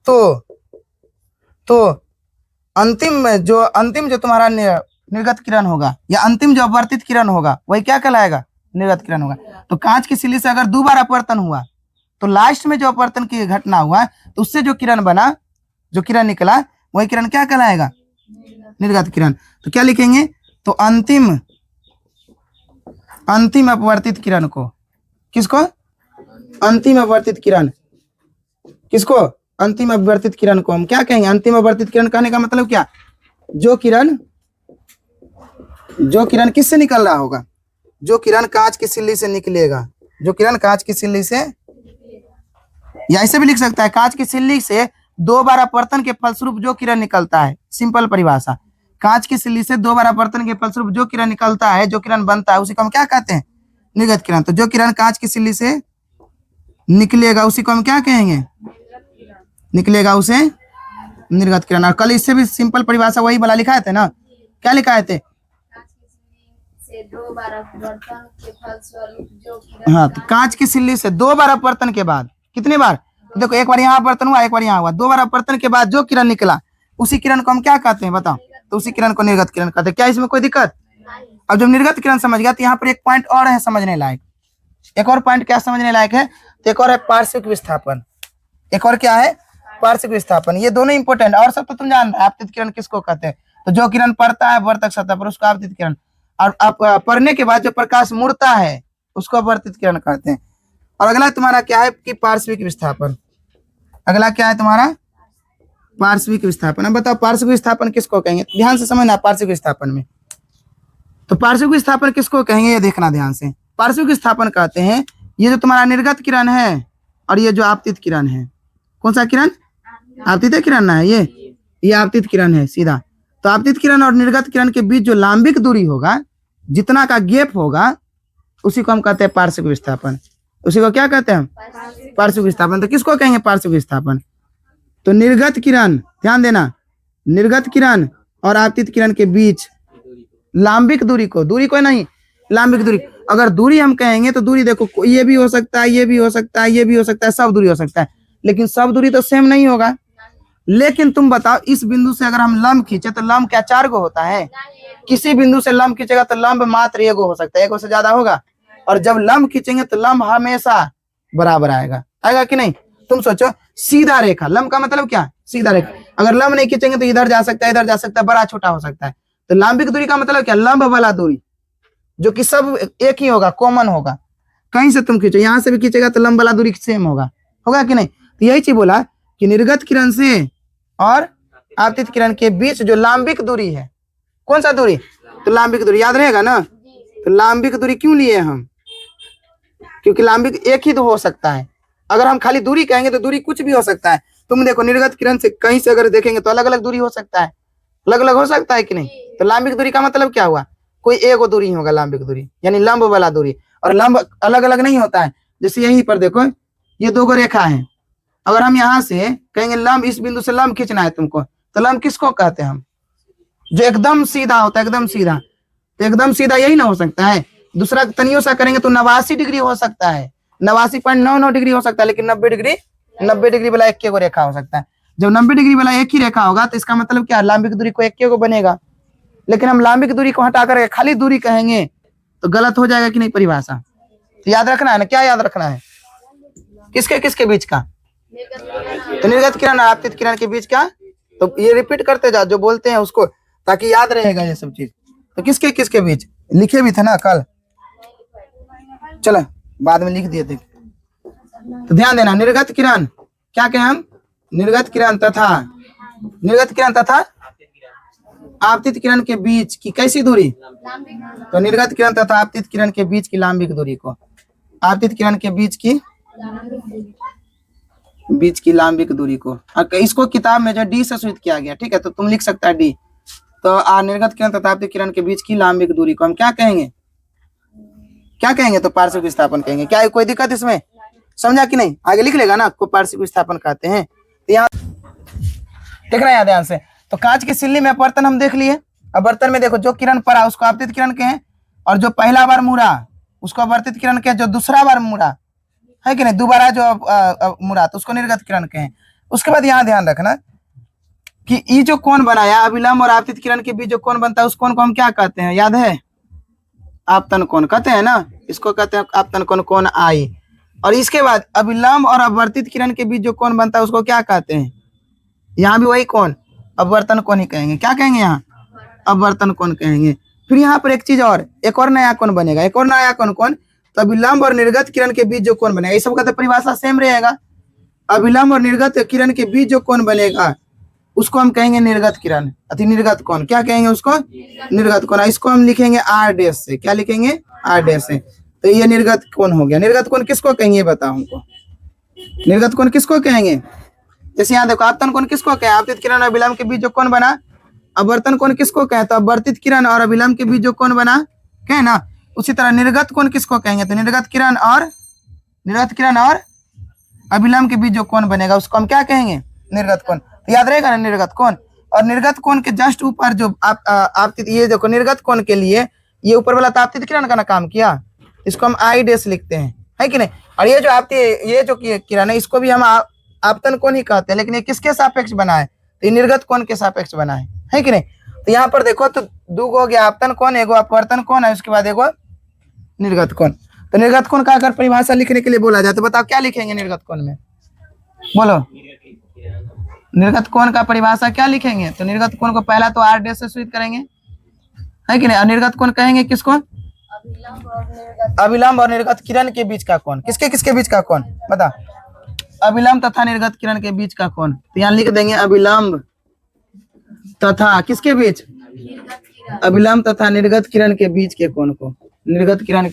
तो अंतिम जो तुम्हारा निर्गत किरण होगा या अंतिम जो अपवर्तित किरण होगा वही क्या कहलाएगा? निर्गत किरण होगा। तो कांच की सिल्ली से अगर 2 बार अपवर्तन हुआ तो लास्ट में जो अपवर्तन की घटना हुआ तो उससे जो किरण बना, जो किरण निकला, वही किरण क्या कहलाएगा? निर्गत किरण। तो क्या लिखेंगे? तो अंतिम अपवर्तित किरण को, किसको? अंतिम अपवर्तित किरण। किसको? अंतिम अपवर्तित किरण को हम क्या कहेंगे? अंतिम अपवर्तित किरण कहने का मतलब क्या? जो किरण किससे निकल रहा होगा? जो किरण कांच की सिल्ली से निकलेगा, जो किरण कांच की सिल्ली से, या ऐसे भी लिख सकता है, कांच की सिल्ली से 2 बार अपवर्तन के फलस्वरूप जो किरण निकलता है। सिंपल परिभाषा, कांच की सिल्ली से 2 बार अपवर्तन के फलस्वरूप जो किरण निकलता है, जो किरण बनता है, उसी को हम क्या कहते हैं? निर्गत किरण। तो जो किरण कांच की सिल्ली से निकलेगा उसी को हम क्या कहेंगे? निकलेगा उसे निर्गत किरण। और कल इससे भी सिंपल परिभाषा वही वाला लिखाए थे ना? क्या लिखाए थे? हाँ, कांच की सिल्ली से 2 बार अपवर्तन के बाद, कितने बार? तो देखो, एक बार यहाँ अपवर्तन हुआ, एक बार यहाँ हुआ, 2 बार अपवर्तन के बाद जो किरण निकला उसी किरण को हम क्या कहते हैं? बताओ। तो उसी किरण को निर्गत किरण कहते हैं। क्या इसमें कोई दिक्कत? अब जब निर्गत किरण समझ गया तो यहाँ पर एक पॉइंट और है समझने लायक। एक और पॉइंट क्या समझने लायक है? तो एक और है पार्श्विक विस्थापन। एक और क्या है? पार्श्विक विस्थापन। ये दोनों इंपोर्टेंट। और सब तो तुम जान रहे, आपतित किरण किसको कहते हैं? तो जो किरण पड़ता है वर्तक सतह पर उसको आपतित किरण, और पढ़ने के बाद जो प्रकाश मुड़ता है उसको अपवर्तित किरण कहते हैं। और अगला तुम्हारा क्या है? कि पार्श्विक विस्थापन। अगला क्या है तुम्हारा? पार्श्विक विस्थापन। अब बताओ पार्श्विक विस्थापन किसको कहेंगे? ध्यान से समझना पार्श्विक विस्थापन में। तो पार्श्विक विस्थापन किसको कहेंगे ये देखना ध्यान से। पार्श्विक विस्थापन कहते हैं ये जो तुम्हारा निर्गत किरण है और ये जो आपतित किरण है। कौन सा किरण? आपतित किरण ना है ये आपतित किरण है सीधा। तो आपतित किरण और निर्गत किरण के बीच जो लांबिक दूरी होगा, जितना का गैप होगा, उसी को हम कहते हैं पार्श्विक विस्थापन। उसी को क्या कहते हैं हम? पार्श्विक विस्थापन। तो किसको कहेंगे पार्श्विक विस्थापन? तो निर्गत किरण, ध्यान देना, निर्गत किरण और आपतित किरण के बीच लांबिक दूरी को, दूरी को नहीं, लांबिक दूरी। अगर दूरी हम कहेंगे तो दूरी देखो, ये भी हो सकता है, ये भी हो सकता है, ये भी हो सकता है, सब दूरी हो सकता है, लेकिन सब दूरी तो सेम नहीं होगा। लेकिन तुम बताओ, इस बिंदु से अगर हम लंब खींचे तो लंब क्या 4 गो होता है? किसी बिंदु से लंब खींचेगा तो लंब मात्र 1 गो हो सकता है, 1 गो से ज्यादा होगा। और जब लंब खींचेंगे तो लंब हमेशा बराबर आएगा कि नहीं? तुम सोचो, सीधा रेखा, लंब का मतलब क्या? सीधा रेखा। अगर लंब नहीं खींचेंगे तो इधर जा सकता है, इधर जा सकता है, बड़ा छोटा हो सकता है। तो लांबिक दूरी का मतलब क्या? लंब वाला दूरी, जो कि सब एक ही होगा, कॉमन होगा। कहीं से तुम खींचो, यहाँ से भी खींचेगा तो लंब वाला दूरी सेम होगा कि नहीं? तो यही चीज बोला कि निर्गत किरण से और आपतित किरण के बीच जो लांबिक दूरी है, कौन सा दूरी? तो लांबिक दूरी याद रहेगा ना? तो लांबिक दूरी क्यों लिए हम? क्योंकि लांबिक एक ही तो हो सकता है। अगर हम खाली दूरी कहेंगे तो दूरी कुछ भी हो सकता है। तुम देखो, निर्गत किरण से कहीं से अगर देखेंगे तो अलग अलग दूरी हो सकता है, अलग अलग हो सकता है कि नहीं? तो लांबिक दूरी का मतलब क्या हुआ? कोई एक दूरी होगा लांबिक दूरी, यानी लंब वाला दूरी। और लंब अलग अलग नहीं होता है। जैसे यहीं पर देखो, ये 2 गो रेखा है। अगर हम यहाँ से कहेंगे लंब, इस बिंदु से लंब खींचना है तुमको, तो लंब किसको कहते हैं हम? जो एकदम सीधा होता है, एकदम सीधा। तो एकदम सीधा यही ना हो सकता है। दूसरा तनियों सा करेंगे तो 89 डिग्री हो सकता है, 89.99 डिग्री हो सकता है, लेकिन 90 डिग्री वाला एक गो रेखा हो सकता है। जब 90 डिग्री वाला एक ही रेखा होगा तो इसका मतलब क्या, लांबिक दूरी को एक को बनेगा। लेकिन हम लांबिक दूरी को हटा कर खाली दूरी कहेंगे तो गलत हो जाएगा कि नहीं परिभाषा। तो याद रखना है ना, क्या याद रखना है, किसके किसके बीच का, तो निर्गत किरण और आपतित किरण के बीच का। तो ये रिपीट करते जा जो बोलते हैं उसको, ताकि याद रहेगा ये सब चीज। तो किसके किसके बीच लिखे भी थे ना कल, चलो बाद में लिख दिए थे। तो ध्यान देना, निर्गत किरण क्या कहें हम, निर्गत किरण तथा आपतित किरण के बीच की कैसी दूरी, तो निर्गत किरण तथा आपतित किरण के बीच की लांबिक दूरी को, आपतित किरण के बीच की लांबिक दूरी को, इसको किताब में जो डी से सूचित किया गया, ठीक है, तो तुम लिख सकता है डी। तो निर्गत किरण तथा आपतित किरण के बीच की लांबिक दूरी को हम क्या कहेंगे, क्या कहेंगे, तो पार्श्विक विस्थापन कहेंगे। क्या कोई दिक्कत इसमें, समझा कि नहीं, आगे लिख लेगा ना, को पार्श्विक विस्थापन कहते हैं। तो यहाँ देख रहे हैं ध्यान से। तो कांच की सिल्ली में अपवर्तन हम देख लिए। अब बर्तन में देखो जो किरण पड़ा उसको आपतित किरण कहें, और जो पहला बार मुड़ा उसको अपवर्तित किरण कहें, जो दूसरा बार मुड़ा है कि नहीं, दोबारा जो मुड़ा तो उसको निर्गत किरण कहें। उसके बाद यहाँ ध्यान रखना कि ये जो कोण बनाया अभिलंब और आपतित किरण के बीच जो कोण बनता है उस कोण को हम क्या कहते हैं, याद है, आपतन कोण कहते हैं ना, इसको कहते हैं आपतन कोण, कोण आई। और इसके बाद अभिलंब और अपवर्तित किरण के बीच जो कोण बनता है उसको क्या कहते हैं, यहाँ भी वही कोण अपवर्तन कोण ही कहेंगे। क्या कहेंगे यहाँ, अपवर्तन कोण कहेंगे। फिर यहाँ पर एक चीज और, एक और नया कोण बनेगा, एक और नया कोण कौन, तो अभिलंब और निर्गत किरण के बीच जो कोण बनेगा, ये सब का तो परिभाषा सेम रहेगा। अभिलंब और निर्गत किरण के बीच जो कोण बनेगा उसको हम कहेंगे निर्गत किरण, अति निर्गत कोण। क्या कहेंगे उसको, निर्गत कोण। इसको हम लिखेंगे आर डैश से, क्या लिखेंगे, आर डैश से। तो ये निर्गत कोण हो गया। निर्गत कोण किसको कहेंगे बताओ हमको, निर्गत कोण किसको कहेंगे। जैसे यहाँ देखो आपतन कोण किसको कहें, आपतित किरण और अभिलंब के बीच जो कोण बना। अपवर्तन कोण किसको कहें, तो अपवर्तित किरण और अभिलंब के बीच जो कोण बना कहे ना। उसी तरह निर्गत कोण किसको कहेंगे, तो निर्गत किरण और अभिलंब के बीच जो कोण बनेगा उसको हम क्या कहेंगे, निर्गत कोण। तो याद रहेगा ना निर्गत कोण। और निर्गत कोण के जस्ट ऊपर जो आपतित, ये देखो निर्गत कोण के लिए ये ऊपर वाला आपतित किरण का ना काम किया, इसको हम आई डैश लिखते हैं, है कि नहीं। और ये जो ये जो किरण है इसको भी हम आपतन कोण ही कहते हैं, लेकिन ये किसके सापेक्ष बना है, तो ये निर्गत कोण के सापेक्ष बना है कि नहीं। तो यहाँ पर देखो तो दो हो गया आपतन कोण, एगो अपवर्तन कोण है, उसके बाद एगो निर्गत कोण। तो निर्गत कोण का अगर परिभाषा लिखने के लिए बोला जाए तो बताओ क्या लिखेंगे निर्गत कोण में, बोलो। निर्गत कोण का परिभाषा क्या लिखेंगे, तो निर्गत कोण को पहला तो आर डैश से सूचित करेंगे, है कि नहीं। और निर्गत कोण कहेंगे किसको, अभिलंब और निर्गत किरण के बीच का कोण। किसके किसके बीच का कोण बता, अभिलंब तथा निर्गत किरण के बीच का कोण। तो यहाँ लिख देंगे अभिलंब तथा किसके बीच, अभिलंब तथा निर्गत किरण के बीच के कोण को, निर्गत किरण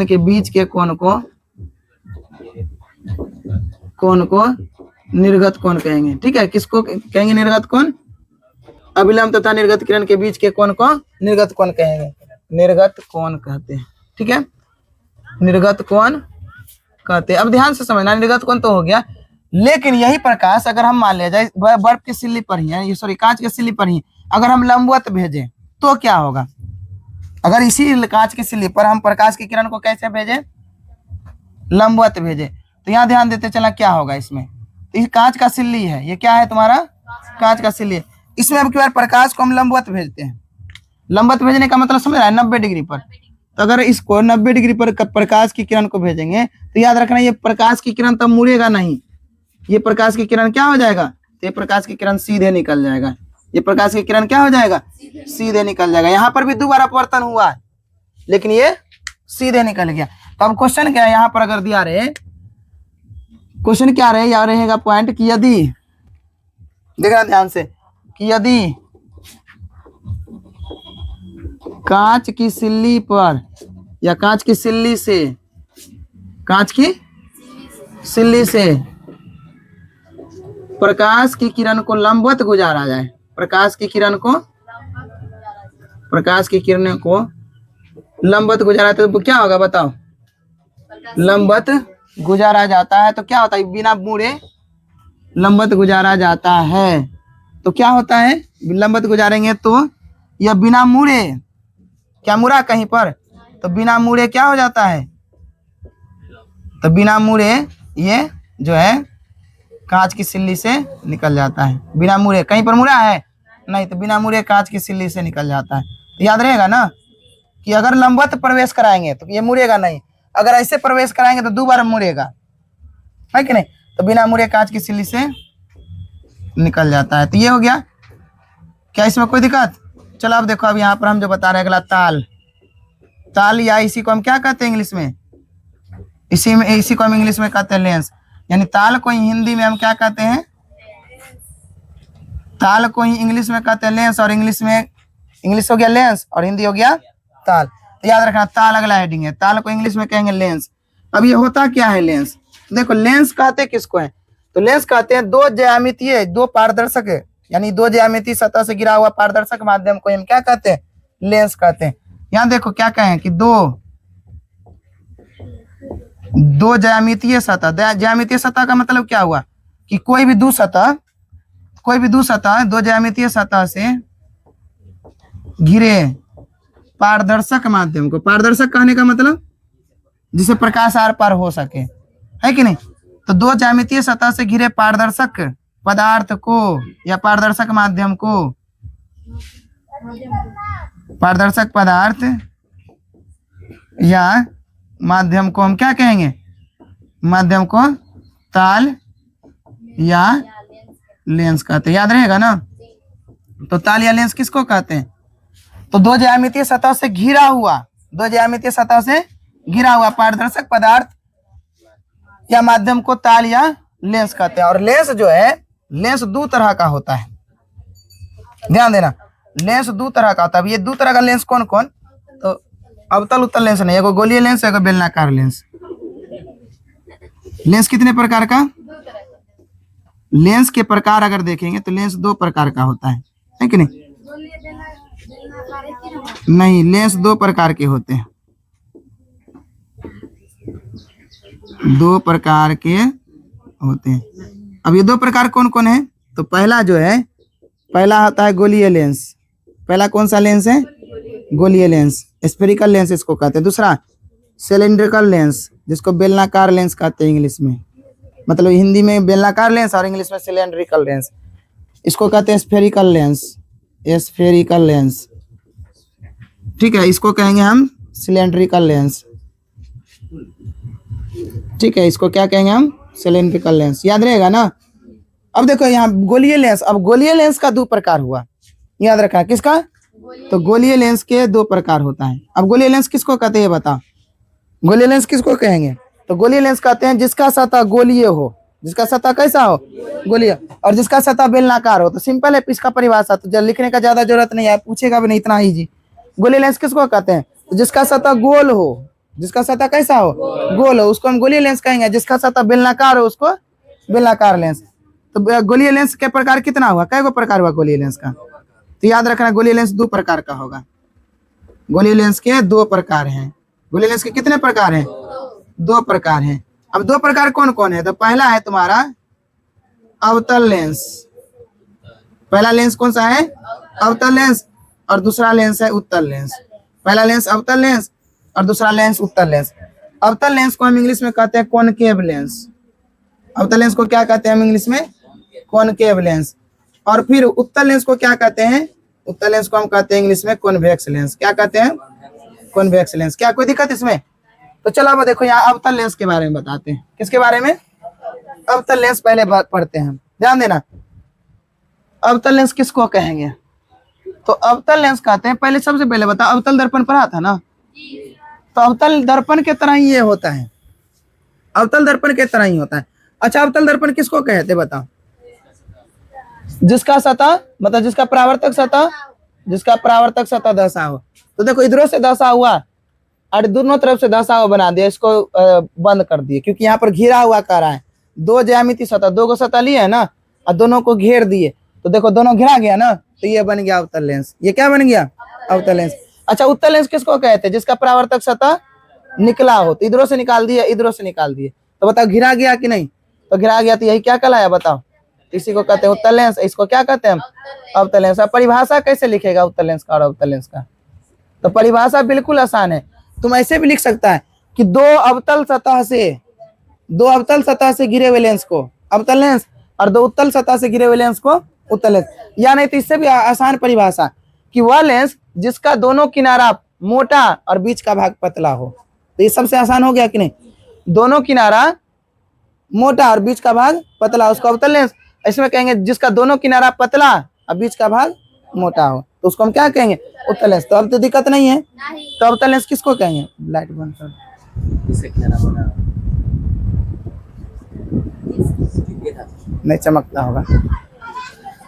के बीच के कोण को निर्गत कोण कहेंगे, ठीक है। किसको कहेंगे निर्गत कोण, अभिलंब तथा निर्गत किरण के बीच के कोण को निर्गत कोण कहेंगे, निर्गत कोण कहते हैं, ठीक है, निर्गत कोण कहते हैं। अब ध्यान से समझना, निर्गत कोण तो हो गया, लेकिन यही प्रकाश अगर हम मान लिया जाए बर्फ की सिल्ली पर ही है, ये सॉरी कांच की सिल्ली पर ही अगर हम लंबवत भेजें तो क्या होगा। अगर इसी कांच की सिल्ली पर हम प्रकाश की किरण को कैसे भेजें, लंबवत भेजें, तो यहाँ ध्यान देते चला क्या होगा इसमें। तो ये कांच का सिल्ली है, ये क्या है तुम्हारा, कांच का सिल्ली है। इसमें अब की बार प्रकाश को हम लंबवत भेजते हैं। लंबवत भेजने का मतलब समझ रहा है, 90 डिग्री पर। तो अगर इसको 90 डिग्री पर प्रकाश की किरण को भेजेंगे तो याद रखना ये प्रकाश की किरण तब मुड़ेगा नहीं, ये प्रकाश की किरण क्या हो जाएगा, तो ये प्रकाश की किरण सीधे निकल जाएगा, ये प्रकाश की किरण क्या हो जाएगा, सीधे निकल जाएगा। यहाँ पर भी दोबारा अपवर्तन हुआ है लेकिन ये सीधे निकल गया। तो अब क्वेश्चन क्या है यहाँ पर, अगर दिया रहे क्वेश्चन क्या रहे, या रहेगा पॉइंट कि यदि, देखना ध्यान से, कि यदि कांच की सिल्ली पर या कांच की सिल्ली से प्रकाश की किरण को लंबवत गुजारा जाए, प्रकाश की किरण को लंबवत गुजारा तो क्या होगा बताओ, लंबवत गुजारा जाता है तो क्या होता है, बिना मुड़े लंबवत गुजारा जाता है तो क्या होता है, लंबवत गुजारेंगे तो यह बिना मुड़े, क्या मुड़ा कहीं पर, तो बिना मुड़े क्या हो जाता है, तो बिना मुड़े ये जो है कांच की सिल्ली से निकल जाता है। बिना मुड़े, कहीं पर मुड़ा है नहीं, तो बिना मुड़े कांच की सिल्ली से निकल जाता है। तो याद रहेगा ना कि अगर लंबवत प्रवेश कराएंगे तो ये मुड़ेगा नहीं, अगर ऐसे प्रवेश कराएंगे तो 2 बार मुड़ेगा, है कि नहीं। तो बिना मुड़े कांच की सिल्ली से निकल जाता है। तो ये हो गया। क्या इसमें कोई दिक्कत? चलो अब देखो, अब यहाँ पर हम जो बता रहे हैं अगला ताल। ताल या इसी को हम क्या कहते हैं इंग्लिश में? इसी को हम इंग्लिश में कहते हैं लेंस। यानी ताल को हिंदी में हम क्या कहते हैं? ताल को ही इंग्लिश में कहते हैं लेंस, और इंग्लिश हो गया लेंस और हिंदी हो गया ताल। तो याद रखना, ताल अगला हेडिंग है। ताल को इंग्लिश में कहेंगे लेंस। अब ये होता क्या है लेंस? देखो लेंस कहते किसको है? तो लेंस कहते हैं दो ज्यामितीय, दो पारदर्शक, यानी 2 ज्यामितीय सतह से घिरा हुआ पारदर्शक माध्यम को हम क्या कहते हैं? लेंस कहते हैं। यहाँ देखो क्या कहें कि दो ज्यामितीय सतह। ज्यामितीय सतह का मतलब क्या हुआ कि कोई भी दो सतह दो ज्यामितीय सतह से घिरे पारदर्शक माध्यम को, पारदर्शक कहने का मतलब जिसे प्रकाश आर पार हो सके, है कि नहीं। तो 2 ज्यामितीय सतह से घिरे पारदर्शक पदार्थ को या पारदर्शक माध्यम को, पारदर्शक पदार्थ या माध्यम को हम क्या कहेंगे? माध्यम को ताल या लेंस कहते हैं। याद रहेगा ना। तो ताल या लेंस किसको कहते हैं? तो 2 ज्यामितीय सतह से घिरा हुआ, 2 ज्यामितीय सतह से घिरा हुआ पारदर्शक पदार्थ या माध्यम को ताल या लेंस कहते हैं। और लेंस जो है, लेंस 2 तरह का होता है, ध्यान देना। लेंस 2 तरह का होता है। अब ये 2 तरह का लेंस कौन कौन? तो अवतल उत्तल लेंस नहीं, एगो गोलीय लेंस, एगो बेलनाकार लेंस। लेंस कितने प्रकार का? लेंस के प्रकार अगर देखेंगे तो लेंस 2 प्रकार का होता है कि नहीं? नहीं, लेंस 2 प्रकार के होते हैं, 2 प्रकार के होते हैं। अब ये 2 प्रकार कौन कौन है? तो पहला जो है, पहला होता है गोलीय लेंस। पहला कौन सा लेंस है? गोलीय लेंस, स्फेरिकल लेंस इसको कहते हैं। दूसरा सिलेंड्रिकल लेंस, जिसको बेलनाकार लेंस कहते हैं इंग्लिश में, मतलब हिंदी में बेलनाकार लेंस और इंग्लिश में सिलेंड्रिकल लेंस। इसको कहते हैं स्फेरिकल लेंस, स्फेरिकल लेंस, ठीक है। इसको कहेंगे हम सिलेंड्रिकल लेंस, ठीक है। इसको क्या कहेंगे हम? Cylindrical lens. याद रहेगा ना। अब देखो यहाँ गोलीय लेंस। अब गोलीय लेंस का 2 प्रकार हुआ, याद रखना। किसका? तो गोलीय लेंस के 2 प्रकार होता है। अब गोलीय लेंस किसको कहते हैं बता? गोलीय लेंस किसको कहेंगे? तो गोलीय लेंस कहते हैं जिसका सतह गोलीय हो, जिसका सतह कैसा हो? गोलीय, और जिसका सतह बेलनाकार हो। तो सिंपल है इसका परिभाषा, तो जब लिखने का ज्यादा जरूरत नहीं है, पूछेगा भी नहीं, इतना ही जी। गोलीय लेंस किसको कहते हैं? तो जिसका सतह गोल हो, जिसका सतह कैसा हो? गोल हो, उसको हम गोलीय लेंस कहेंगे। जिसका सतह बेलनाकार हो उसको बेलनाकार लेंस। तो गोलीय लेंस के प्रकार कितना हुआ? कई गो प्रकार हुआ गोलीय लेंस का? तो याद रखना, गोलीय लेंस 2 प्रकार का होगा। गोलीय लेंस के 2 प्रकार हैं। गोलीय लेंस के कितने प्रकार हैं? 2 प्रकार हैं। अब 2 प्रकार कौन कौन है? तो पहला है तुम्हारा अवतल लेंस। पहला लेंस कौन सा है? अवतल लेंस। और दूसरा लेंस है उत्तल लेंस। पहला लेंस अवतल लेंस और दूसरा लेंस उत्तल लेंस। अवतल लेंस को हम इंग्लिश में कहते हैं कॉनकेव लेंस। अवतल लेंस को क्या कहते हैं हम इंग्लिश में? Concave lens. और फिर उत्तल लेंस को क्या कहते हैं? उत्तल लेंस को हम कहते हैं इंग्लिश में कॉन्वेक्स लेंस। क्या कहते हैं? Convex lens. क्या कोई दिक्कत इसमें? तो चलो अब देखो यहाँ अवतल लेंस के बारे में बताते हैं। किसके बारे में? अवतल लेंस पहले पढ़ते हैं, ध्यान देना। अवतल लेंस किसको कहेंगे? तो अवतल लेंस कहते हैं, पहले सबसे पहले बता, अवतल दर्पण पढ़ा था ना। तो अवतल दर्पण के तरह ही ये होता है, अवतल दर्पण के तरह ही होता है। अच्छा, अवतल दर्पण किसको कहते बताओ? जिसका सतह मतलब जिसका परावर्तक सतह दशा हो। तो देखो इधरों से दशा हुआ और दोनों तरफ से दशा हुआ बना दिया, इसको बंद कर दिए, क्योंकि यहाँ पर घिरा हुआ कह रहा है। 2 ज्यामितीय सतह, 2 को सतह लिए है ना, और दोनों को घेर दिए, तो देखो दोनों घिरा गया ना, तो ये बन गया अवतल लेंस। ये क्या बन गया? अवतल लेंस। अच्छा, उत्तल लेंस किसको कहते हैं? जिसका परावर्तक सतह निकला हो, तो इधरों से निकाल दिए, इधरों से निकाल दिए, तो बताओ घिरा गया कि नहीं? तो घिरा गया, तो यही क्या कहलाया बताओ? इसी को कहते हैं उत्तल लेंस। इसको क्या कहते हैं हम? अवतल लेंस। अब परिभाषा कैसे लिखेगा उत्तल लेंस का और अवतल लेंस का? तो परिभाषा बिल्कुल आसान है। तुम ऐसे भी लिख सकता है कि 2 अवतल सतह से घिरे हुए लेंस को अवतल लेंस, और दो उत्तल सतह से घिरे हुए लेंस को उत्तल लेंस। या नहीं तो इससे भी आसान परिभाषा कि वह लेंस जिसका दोनों किनारा मोटा और बीच का भाग पतला हो। तो ये सबसे आसान हो गया कि नहीं, दोनों किनारा मोटा और बीच का भाग पतला, उसको अवतल लेंस। इसमें कहेंगे जिसका दोनों किनारा पतला और बीच का भाग मोटा हो, तो उसको हम क्या कहेंगे, उत्तल लेंस। तो अब तो दिक्कत नहीं है, तो अवतल लेंस किसको कहेंगे, लाइट बंद कर, नहीं चमकता होगा।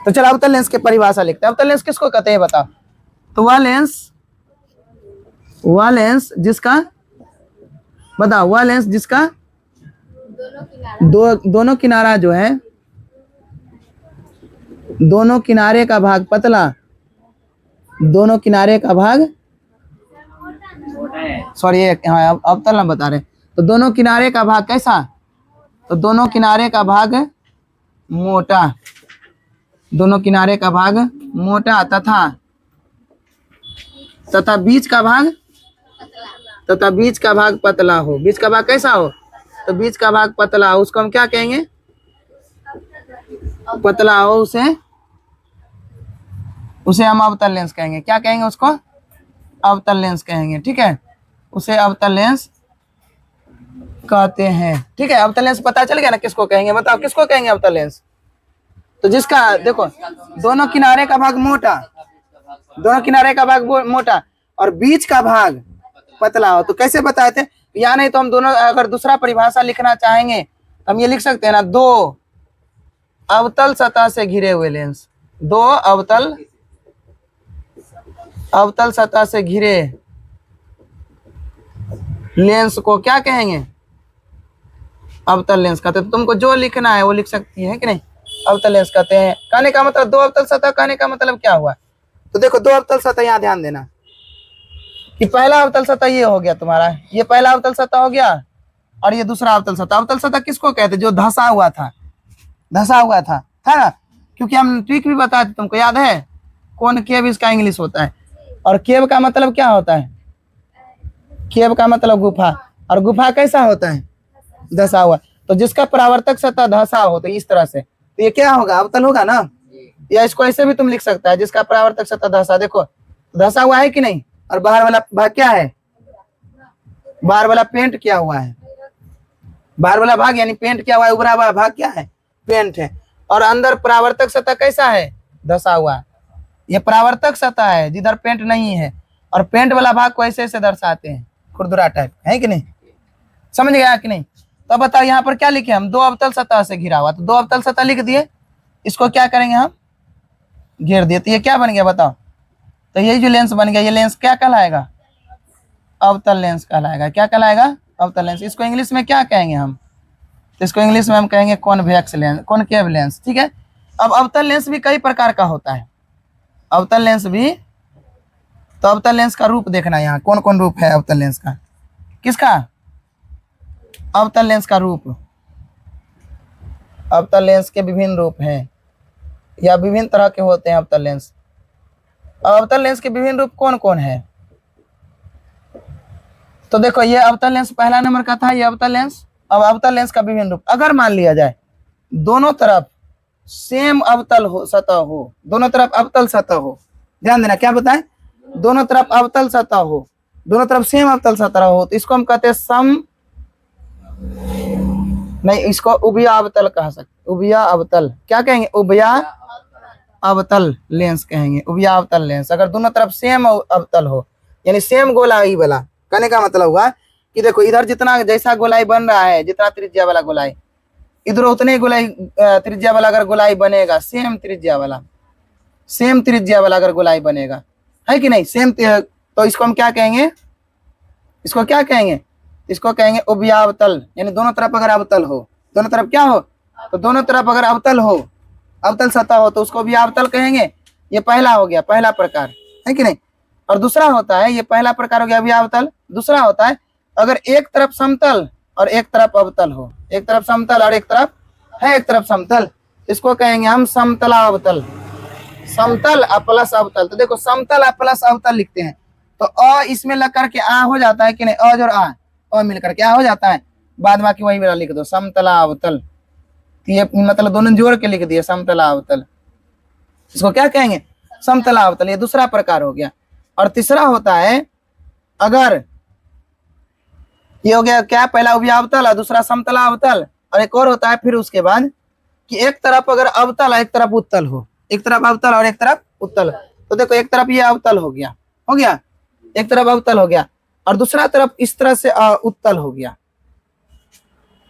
तो चलो अवतल लेंस की परिभाषा लिखते हैं। अवतल लेंस किसको कहते हैं बताओ। तो वह लेंस जिसका, बताओ, वह लेंस जिसका दोनों किनारा जो है, दोनों किनारे का भाग पतला, दोनों किनारे का भाग, सॉरी अवतल हम बता रहे। तो दोनों किनारे का भाग कैसा, तो दोनों किनारे का भाग मोटा, दोनों किनारे का भाग मोटा तथा बीच का भाग पतला हो। बीच का भाग कैसा हो, तो बीच का भाग पतला हो, उसको हम क्या कहेंगे, पतला हो, उसे हम अवतल लेंस कहेंगे। क्या कहेंगे उसको, अवतल लेंस कहेंगे। ठीक है, उसे अवतल लेंस कहते हैं। ठीक है, अवतल लेंस पता चल गया ना किसको कहेंगे, बताओ किसको कहेंगे अवतल लेंस। तो जिसका देखो दोनों किनारे का भाग मोटा, दोनों किनारे का भाग मोटा और बीच का भाग पतला हो। तो कैसे बताए थे, या नहीं तो हम दोनों, अगर दूसरा परिभाषा लिखना चाहेंगे तो हम ये लिख सकते हैं ना, दो अवतल सतह से घिरे हुए लेंस, दो अवतल सतह से घिरे लेंस को क्या कहेंगे, अवतल लेंस कहते हैं। तो तुमको जो लिखना है वो लिख सकती है कि नहीं, अवतल लेंस कहते हैं। कहने का मतलब दो अवतल सतह, कहने का मतलब क्या हुआ, तो देखो दो अवतल सतह, यहाँ ध्यान देना कि पहला अवतल सतह ये हो गया तुम्हारा, ये पहला अवतल सतह हो गया, और ये दूसरा अवतल सतह। अवतल सतह किसको कहते हैं, जो धंसा हुआ था ना, क्योंकि हम ट्रिक भी बताए थे तुमको, याद है, कॉनकेव इसका इंग्लिश होता है। और केव का मतलब क्या होता है, केव का मतलब गुफा, और गुफा कैसा होता है, धंसा हुआ। तो जिसका परावर्तक सतह धंसा हो, तो इस तरह से, तो ये क्या होगा, अवतल होगा ना। या इसको ऐसे भी तुम लिख सकता है, जिसका परावर्तक सतह धंसा, देखो धंसा हुआ है कि नहीं, और बाहर वाला भाग क्या है, बाहर वाला पेंट किया हुआ है, बाहर वाला भाग यानी पेंट किया हुआ है, उभरा हुआ भाग क्या है, पेंट है। और अंदर परावर्तक सतह कैसा है, धंसा हुआ। ये परावर्तक सतह है जिधर पेंट नहीं है, और पेंट वाला भाग को ऐसे ऐसे दर्शाते हैं, खुरदुरा टाइप है कि नहीं, समझ गया कि नहीं। तो बताओ यहाँ पर क्या लिखे हम, दो अवतल सतह से घिरा हुआ, तो दो अवतल सतह लिख दिए, इसको क्या करेंगे हम, घेर दिए। तो ये क्या बन गया बताओ, तो ये जो लेंस बन गया, ये लेंस क्या कहलाएगा, अवतल लेंस कहलाएगा। क्या कहलाएगा, अवतल लेंस। इसको इंग्लिश में क्या कहेंगे हम, तो इसको इंग्लिश में हम कहेंगे कॉन्वेक्स लेंस, कॉनकेव लेंस। ठीक है, अब अवतल लेंस भी कई प्रकार का होता है, अवतल लेंस भी। तो अवतल लेंस का रूप देखना, यहाँ कौन कौन रूप है अवतल लेंस का, किसका, अवतल लेंस का रूप। अवतल लेंस के विभिन्न रूप हैं, या विभिन्न तरह के होते हैं अवतल लेंस। अवतल लेंस के विभिन्न रूप कौन कौन है, तो देखो ये अवतल लेंस पहला नंबर का था, ये अवतल लेंस। अब अवतल लेंस का विभिन्न रूप, अगर मान लिया जाए दोनों तरफ सेम अवतल हो, सतह हो, दोनों तरफ अवतल सतह हो, ध्यान देना क्या बताएं, दोनों तरफ अवतल सतह हो, दोनों तरफ सेम अवतल सतह हो, तो इसको हम कहते हैं नहीं, इसको उभया अवतल कह सकते, उभया अवतल। क्या कहेंगे, उभया अवतल लेंस कहेंगे, उभया अवतल लेंस। अगर दोनों तरफ सेम अवतल हो, यानी सेम गोलाई वाला, कहने का मतलब हुआ कि देखो इधर जितना जैसा गोलाई बन रहा है, जितना त्रिज्या वाला गोलाई, इधर उतने गोलाई त्रिज्या वाला अगर गोलाई बनेगा, सेम त्रिज्या वाला अगर गोलाई बनेगा, है कि नहीं, सेम, तो इसको हम क्या कहेंगे, इसको क्या कहेंगे, इसको कहेंगे उभयावतल। यानी दोनों तरफ अगर अवतल हो, दोनों तरफ क्या हो, तो दोनों तरफ अगर अवतल हो, अवतल सतह हो, तो उसको उभयावतल कहेंगे। ये पहला हो गया, पहला प्रकार, है कि नहीं। और दूसरा होता है, ये पहला प्रकार हो गया उभयावतल। दूसरा होता है अगर एक तरफ समतल और एक तरफ अवतल हो, एक तरफ समतल और एक तरफ समतल, इसको कहेंगे हम समतलावतल, समतल प्लस अवतल। तो देखो समतल प्लस अवतल लिखते हैं, तो अ इसमें लग करके आ हो जाता है कि नहीं, अ और आ मिलकर क्या हो जाता है, बाद बाकी वही वाला लिख दो, समतलावतल। तो ये मतलब दोनों जोड़ के लिख दिए समतल अवतल, इसको क्या कहेंगे? समतल अवतल। ये दूसरा प्रकार हो गया। और तीसरा होता है, अगर ये हो गया क्या, पहला उभयावतल और दूसरा समतल अवतल। और एक और होता है फिर उसके बाद कि एक तरफ अगर अवतल एक तरफ उत्तल हो, एक तरफ अवतल और एक तरफ उत्तल। तो देखो एक तरफ ये अवतल हो गया, एक तरफ अवतल हो गया और दूसरा तरफ इस तरह से उत्तल हो गया।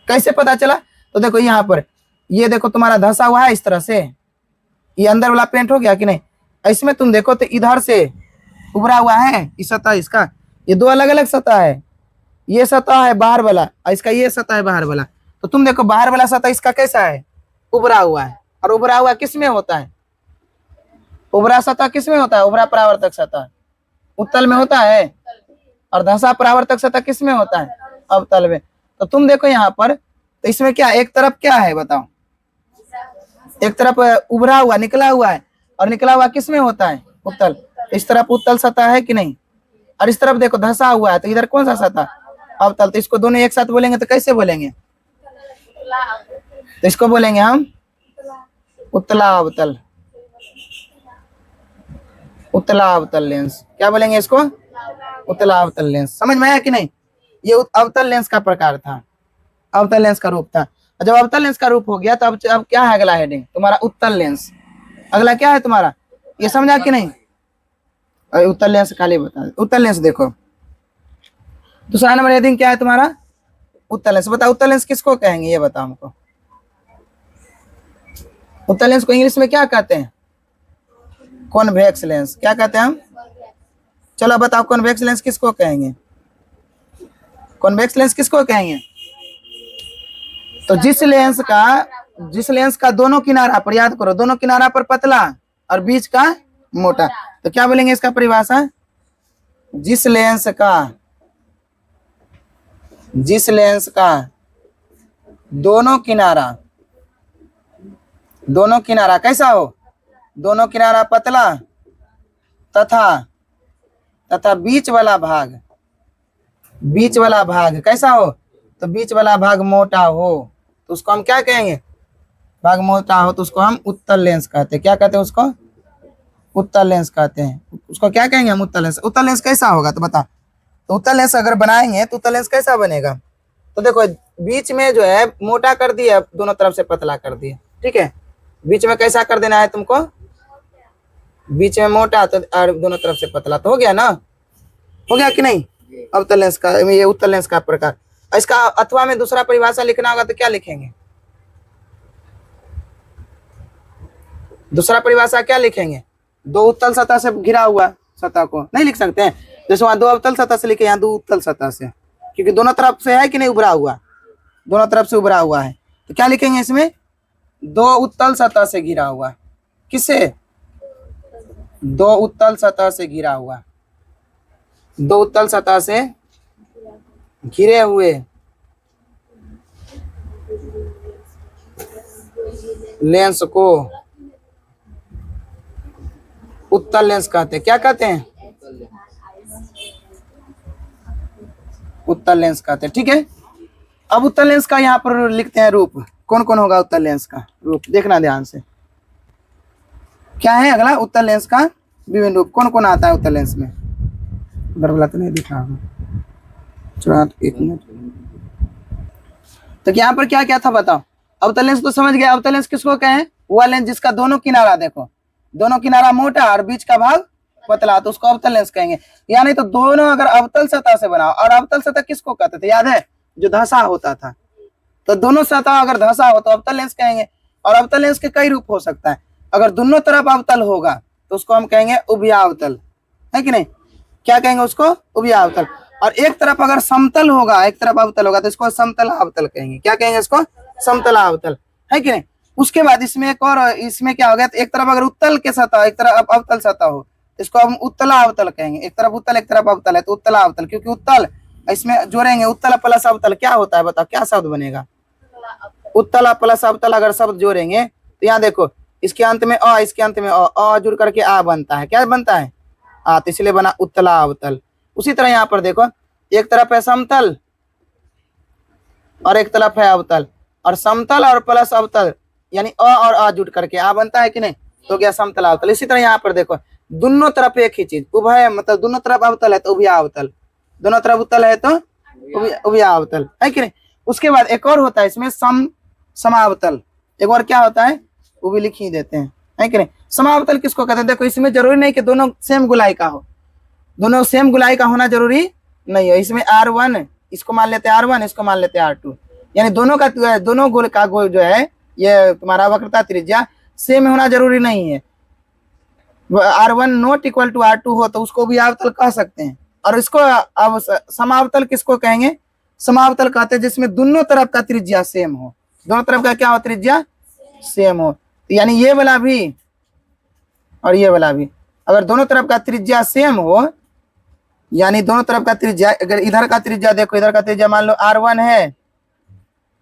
कैसे पता चला? तो देखो यहाँ पर ये देखो तुम्हारा धंसा हुआ है इस तरह से, ये अंदर वाला पेंट हो गया कि नहीं? इसमें तुम देखो तो इधर से उभरा हुआ है इस सतह, इसका ये दो अलग अलग सतह है। ये सतह है बाहर वाला और इसका ये सतह है बाहर वाला। तो तुम देखो बाहर वाला सतह इसका कैसा है? उभरा हुआ है। और उभरा हुआ किस में होता है? उभरा सतह किस में होता है? उभरा परावर्तक सतह उत्तल में होता है। और धंसा परावर्तक सतह किस में होता है? अवतल में। तो तुम देखो यहाँ पर, तो इसमें क्या एक तरफ क्या है बताओ? एक तरफ उभरा हुआ निकला हुआ है, और निकला हुआ किस में होता है? उत्तल। इस तरफ उत्तल सतह है कि नहीं? और इस तरफ देखो धंसा हुआ है, तो इधर कौन सा सतह? अवतल। तो इसको दोनों एक साथ बोलेंगे तो कैसे बोलेंगे? तो इसको बोलेंगे हम उत्तला अवतल, उत्तला अवतल लेंस। क्या बोलेंगे इसको? उत्तला अवतल लेंस। समझ में आया कि नहीं? ये अवतल लेंस का प्रकार था, अवतल लेंस का रूप था। जब अवतल लेंस का रूप हो गया तो अब क्या है अगला हेडिंग तुम्हारा? उत्तल लेंस। अगला क्या है तुम्हारा? ये समझा कि नहीं? उत्तल लेंस खाली बता। उत्तल लेंस देखो, दूसरा नंबर हेडिंग क्या है तुम्हारा? उत्तल लेंस। बताओ उत्तल लेंस किसको कहेंगे? ये बताओ हमको। उत्तल लेंस को इंग्लिश में क्या कहते हैं? Convex lens. क्या कहते हैं हम? चलो बताओ कॉन्वेक्स लेंस किसको कहेंगे? कॉन्वेक्स लेंस किसको कहेंगे? तो जिस लेंस का दोनों किनारा पर, याद करो, दोनों किनारा पर पतला और बीच का मोटा, तो क्या बोलेंगे इसका परिभाषा? जिस लेंस का दोनों किनारा कैसा हो? दोनों किनारा पतला तथा बीच वाला भाग कैसा हो? तो बीच वाला भाग मोटा हो, तो उसको हम क्या कहेंगे? भाग मोटा हो तो उसको हम उत्तल लेंस कहते हैं। क्या कहते हैं उसको? उत्तल लेंस कहते हैं। उसको क्या कहेंगे हम? उत्तल लेंस। उत्तल लेंस कैसा होगा तो बता। तो उत्तल लेंस अगर बनाएंगे तो उत्तल लेंस कैसा बनेगा? तो देखो बीच में जो है मोटा कर दिया, दोनों तरफ से पतला कर दिया, ठीक है? बीच में कैसा कर देना है तुमको? बीच में मोटा तो और दोनों तरफ से पतला, तो हो गया ना? हो गया कि नहीं? अवतल लेंस का, ये उत्तल लेंस का प्रकार। इसका अथवा में दूसरा परिभाषा लिखना होगा तो क्या लिखेंगे? दूसरा परिभाषा क्या लिखेंगे? दो उत्तल सतह से घिरा हुआ सतह को नहीं लिख सकते हैं? जैसे वहां दो अवतल सतह से लिखे, यहाँ दो उत्तल सतह से, क्योंकि दोनों तरफ से है कि नहीं उभरा हुआ? दोनों तरफ से उभरा हुआ है, तो क्या लिखेंगे इसमें? दो उत्तल सतह से घिरा हुआ। किससे? दो उत्तल सतह से घिरा हुआ। दो उत्तल सतह से घिरे हुए लेंस को उत्तल लेंस कहते हैं। क्या कहते हैं? उत्तल लेंस कहते हैं, ठीक है? अब उत्तल लेंस का यहाँ पर लिखते हैं रूप। कौन कौन होगा उत्तल लेंस का रूप? देखना ध्यान से। क्या है अगला? उत्तल लेंस का विभिन्न रूप। कौन कौन आता है उत्तल लेंस में? बरबला तो नहीं दिखा होगा, एक मिनट। तो यहाँ पर क्या क्या था बताओ? अवतल लेंस तो समझ गया। अवतल लेंस किसको कहें? वह लेंस जिसका दोनों किनारा, देखो दोनों किनारा मोटा और बीच का भाग पतला, तो उसको अवतल लेंस कहेंगे। यानी तो दोनों अगर अवतल सतह से बना, और अवतल सतह किसको कहते थे याद है? जो धंसा होता था। तो दोनों सतह अगर धंसा हो तो अवतल लेंस कहेंगे। और अवतल लेंस के कई रूप हो सकता है। अगर दोनों तरफ अवतल होगा तो उसको हम कहेंगे उभयावतल, है कि नहीं? क्या कहेंगे उसको? उभयावतल। और एक तरफ अगर समतल होगा, एक तरफ अवतल होगा, तो इसको समतल अवतल कहेंगे। क्या कहेंगे इसको? समतल अवतल, है कि नहीं? उसके बाद इसमें एक और, इसमें क्या हो गया? तो एक तरफ अगर उत्तल के सतह, एक तरफ अवतल सतह हो, इसको हम उत्तला अवतल कहेंगे। एक तरफ उत्तल एक तरफ अवतल है तो उत्तला अवतल, क्योंकि उत्तल इसमें जोड़ेंगे, उत्तल प्लस अवतल क्या होता है बताओ? क्या शब्द बनेगा? उत्तल प्लस अवतल अगर शब्द जोड़ेंगे तो यहाँ देखो, इसके अंत में अ, इसके अंत में अ जुड़ करके आ बनता है। क्या बनता है? आ, तो इसलिए बना उत्तला अवतल। उसी तरह यहाँ पर देखो, एक तरफ है समतल और एक तरफ है अवतल, और समतल और प्लस अवतल यानी अ और अ जुट करके आ बनता है कि नहीं, तो गया समतल अवतल। इसी तरह यहाँ पर देखो दोनों तरफ एक ही चीज, उभय मतलब दोनों तरफ अवतल है तो उभय अवतल, दोनों तरफ उत्तल है तो उभय अवतल है कि नहीं। उसके बाद एक और होता है इसमें समावतल, एक और क्या होता है वो भी लिख ही देते हैं, है कि नहीं। समावतल किसको कहते हैं, देखो इसमें जरूरी नहीं कि दोनों सेम गोलाई का हो, दोनों सेम गोलाई का होना जरूरी नहीं है। इसमें R1 इसको मान लेते हैं R1, इसको मान लेते हैं R2, यानी दोनों गोल का गोल जो है ये तुम्हारा वक्रता त्रिज्या सेम होना जरूरी नहीं है। R1 not equal to R2 हो तो उसको भी अवतल कह सकते हैं। और इसको अब समावतल किसको कहेंगे, समावतल कहते हैं जिसमें दोनों तरफ का त्रिज्या सेम हो, दोनों तरफ का क्या हो त्रिज्या सेम हो, तो यानी ये वाला भी और ये वाला भी अगर दोनों तरफ का त्रिज्या सेम हो, यानी दोनों तरफ का त्रिज्या, अगर इधर का त्रिज्या देखो, इधर का त्रिज्या मान लो R1 है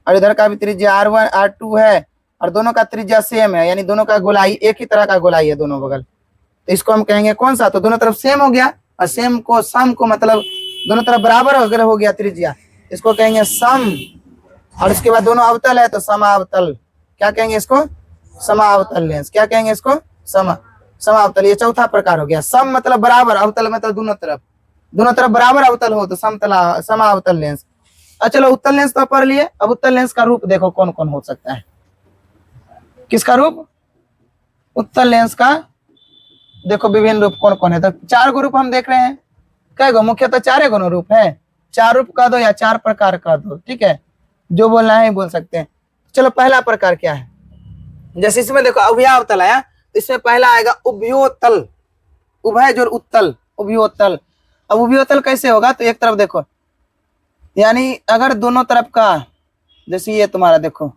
और इधर का भी त्रिज्या R1 R2 है और दोनों का त्रिज्या सेम है, यानी दोनों का गोलाई एक ही तरह का गोलाई है दोनों बगल, तो इसको हम कहेंगे कौन सा, तो दोनों तरफ सेम हो गया। और सेम को सम को मतलब दोनों तरफ बराबर अगर हो गया त्रिज्या, इसको कहेंगे सम। और इसके बाद दोनों अवतल है तो समावतल, क्या कहेंगे इसको, समावतल लेंस, क्या कहेंगे इसको, समावतल। ये चौथा प्रकार हो गया। सम मतलब बराबर, अवतल मतलब दोनों तरफ बराबर अवतल हो तो समावतल लेंस। चलो उत्तल लेंस तो पढ़ लिए, अब उत्तल लेंस का रूप देखो कौन कौन हो सकता है। किसका रूप, उत्तल लेंस का देखो विभिन्न रूप कौन कौन है, तो 4 गो रूप हम देख रहे हैं। कै गो, मुख्यतः 4 गो रूप है, 4 रूप कह दो या 4 प्रकार कह दो, ठीक है, जो बोलना है बोल सकते हैं। चलो पहला प्रकार क्या है, जैसे इसमें देखो उभयावतल आया, इसमें पहला आएगा उभयोतल, उभय जो उत्तल, उभयोतल। अब उभयोतल कैसे होगा, तो एक तरफ देखो, यानी अगर दोनों तरफ का, जैसे ये तुम्हारा देखो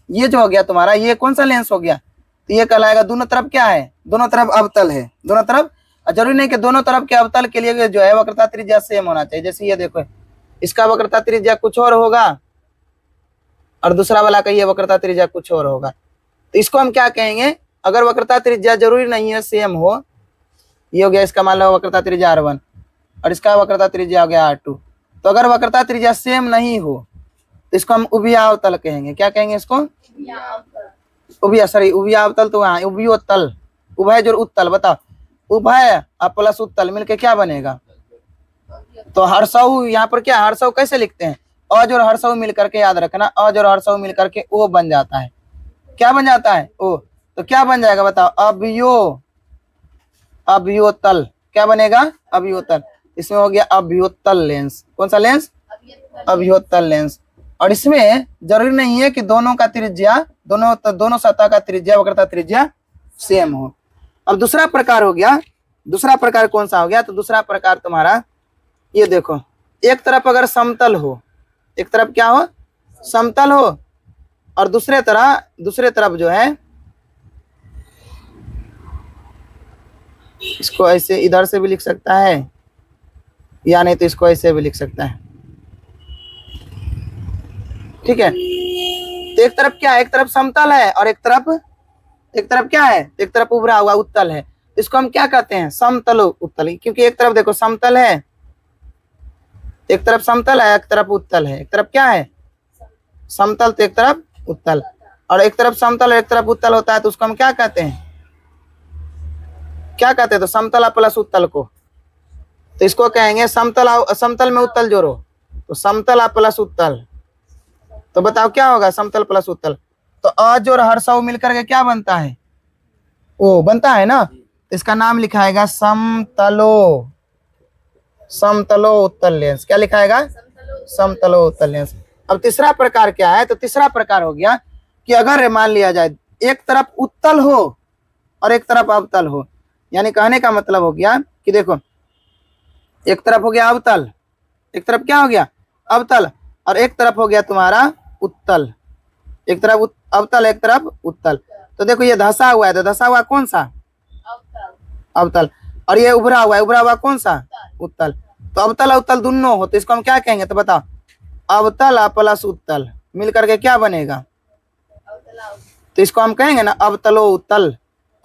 ये जो हो गया तुम्हारा, ये कौन सा लेंस हो गया, तो ये कहलाएगा दोनों तरफ क्या है, दोनों तरफ अवतल है, दोनों तरफ। जरूरी नहीं कि दोनों तरफ के अवतल के लिए जो है वक्रता त्रिज्या सेम होना चाहिए। जैसे ये देखो इसका वक्रता त्रिज्या कुछ और होगा और दूसरा वाला का ये वक्रता त्रिज्या कुछ और होगा, तो इसको हम क्या कहेंगे, अगर वक्रता त्रिज्या जरूरी नहीं है सेम हो, ये हो गया इसका मान लो वक्रता त्रिज्या R1 और इसका वक्रता त्रिज्या हो गया R2, तो अगर वक्रता त्रिज्या सेम नहीं हो तो इसको हम उभयावतल कहेंगे। क्या कहेंगे इसको, उभयावतल, तो वहाँ उभयोतल, उभय जो उत्तल, बताओ उभय और प्लस उत्तल मिलके क्या बनेगा, तो हर्षऊ, यहाँ पर क्या हर्षऊ कैसे लिखते हैं, अज और हर्षऊ मिल करके याद रखना, अज और हर्षऊ मिल करके ओ बन जाता है, क्या बन जाता है ओ, तो क्या बन जाएगा बताओ, अभयोतल, क्या बनेगा अभयोतल। इसमें हो गया अभयोतल लेंस, कौन सा लेंस, अभयोतल लेंस। और इसमें जरूरी नहीं है कि दोनों का त्रिज्या, दोनों सतह का त्रिज्या वक्रता त्रिज्या सेम हो। अब दूसरा प्रकार हो गया, दूसरा प्रकार कौन सा हो गया, तो दूसरा प्रकार तुम्हारा ये देखो, एक तरफ अगर समतल हो, एक तरफ क्या हो समतल हो और दूसरे तरफ जो है, इसको ऐसे इधर से भी लिख सकता है या नहीं तो इसको ऐसे भी लिख सकता है, ठीक है। तो एक तरफ क्या है, एक तरफ समतल है और एक तरफ क्या है, एक तरफ उभरा हुआ उत्तल है, इसको हम क्या कहते हैं, समतल उत्तल, क्योंकि एक तरफ देखो समतल है, एक तरफ समतल है, एक तरफ उत्तल है, एक तरफ क्या है समतल तो एक तरफ उत्तल, और एक तरफ समतल और एक तरफ उत्तल होता है तो उसको हम क्या कहते हैं, क्या कहते हैं, तो समतल प्लस उत्तल को, तो इसको कहेंगे समतल में उत्तल जोड़ो, तो समतल प्लस उत्तल, तो बताओ क्या होगा समतल प्लस उत्तल, तो अज और हर्षऊ मिलकर के क्या बनता है, ओ बनता है ना, इसका नाम लिखाएगा समतलो उत्तल लेंस। क्या लिखाएगा, समतलो उत्तल लेंस। अब तीसरा प्रकार क्या है, तो तीसरा प्रकार हो गया कि अगर मान लिया जाए एक तरफ उत्तल हो और एक तरफ अवतल हो, यानी कहने का मतलब हो गया कि देखो एक तरफ हो गया अवतल, एक तरफ क्या हो गया अवतल, और एक तरफ हो गया तुम्हारा उत्तल, एक तरफ अवतल एक तरफ उत्तल। तो देखो ये धंसा हुआ है, तो धंसा हुआ कौन सा अवतल, और ये उभरा हुआ कौन सा उत्तल। तो अवतल उत्तल दोनों हो तो इसको हम क्या कहेंगे, तो बताओ अवतल प्लस उत्तल मिल करके क्या बनेगा, तो इसको हम कहेंगे ना अवतलो उत्तल,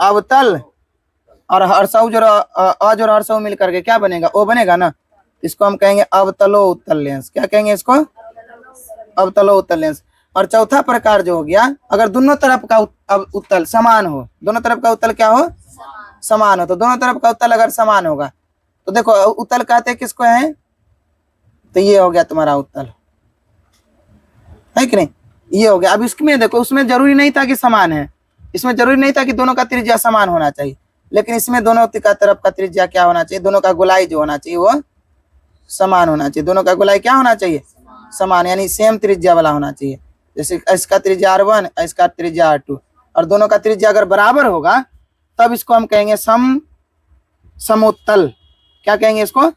अवतल और हर्षऊ जो अज और हर्षऊ मिल करके क्या बनेगा, ओ बनेगा ना, इसको हम कहेंगे अवतलो उत्तल लेंस। क्या कहेंगे इसको, अवतलो उत्तल लेंस। और चौथा प्रकार जो हो गया, अगर दोनों तरफ का अब उत्तल समान हो, दोनों तरफ का उत्तल क्या हो, समान हो, तो दोनों तरफ का उत्तल अगर समान होगा तो देखो उत्तल कहते हैं किसको है, तो ये हो गया तुम्हारा उत्तल, है कि नहीं, ये हो गया। अब इसमें देखो, उसमें जरूरी नहीं था कि समान है, इसमें जरूरी नहीं था कि दोनों का त्रिज्या समान होना चाहिए, लेकिन इसमें दोनों का तरफ का त्रिज्या क्या होना चाहिए, दोनों का गोलाई जो होना चाहिए वो समान होना चाहिए, दोनों का गोलाई क्या होना चाहिए, समान, यानी सेम त्रिज्या वाला होना चाहिए। जैसे इसका त्रिज्या r1, इसका त्रिज्या r2, और दोनों का त्रिज्या अगर बराबर होगा तब इसको हम कहेंगे समोत्तल। क्या कहेंगे इसको,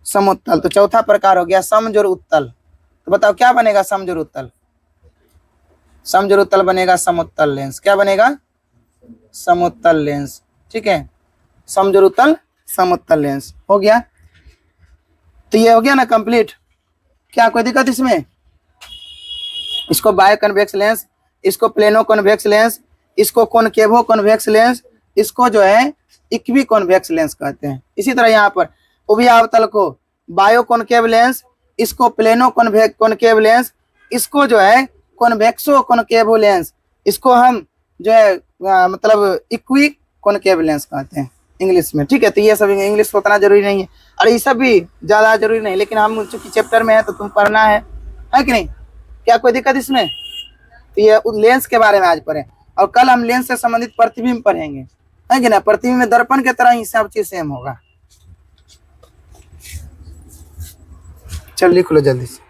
समोत्तल। तो चौथा प्रकार हो गया समजोड़ उत्तल। तो बताओ क्या बनेगा समजोड़ उत्तल, समजोड़ उत्तल बनेगा समोत्तल लेंस। क्या बनेगा, समोत्तल लेंस, ठीक है, समजोड़ उत्तल समोत्तल लेंस हो गया। तो ये हो गया ना कंप्लीट, क्या कोई दिक्कत इसमें, इसको बाय कन्वेक्स लेंस, इसको प्लेनो कन्वेक्स लेंस, इसको कॉनकेवो कन्वेक्स लेंस, इसको जो है इक्वी कॉन्वेक्स लेंस कहते हैं। इसी तरह यहाँ पर उभयावतल को बायो कॉनकेव लेंस, इसको प्लेनो कॉनकेव लेंस, इसको जो है कॉन्वेक्सो कॉनकेवो लेंस, इसको हम जो है मतलब इक्वी कॉनकेव लेंस कहते हैं इंग्लिश में, ठीक है। तो ये सब इंग्लिश उतना जरूरी नहीं है, और ये सब भी ज्यादा जरूरी नहीं, लेकिन हम चूंकि चैप्टर में है तो तुम पढ़ना है कि नहीं, क्या कोई दिक्कत इसमें। तो ये लेंस के बारे में आज पढ़े, और कल हम लेंस से संबंधित प्रतिबिंब पढ़ेंगे, है कि ना। प्रतिबिंब में दर्पण के तरह ही सब चीज सेम होगा। चल लिख लो जल्दी से।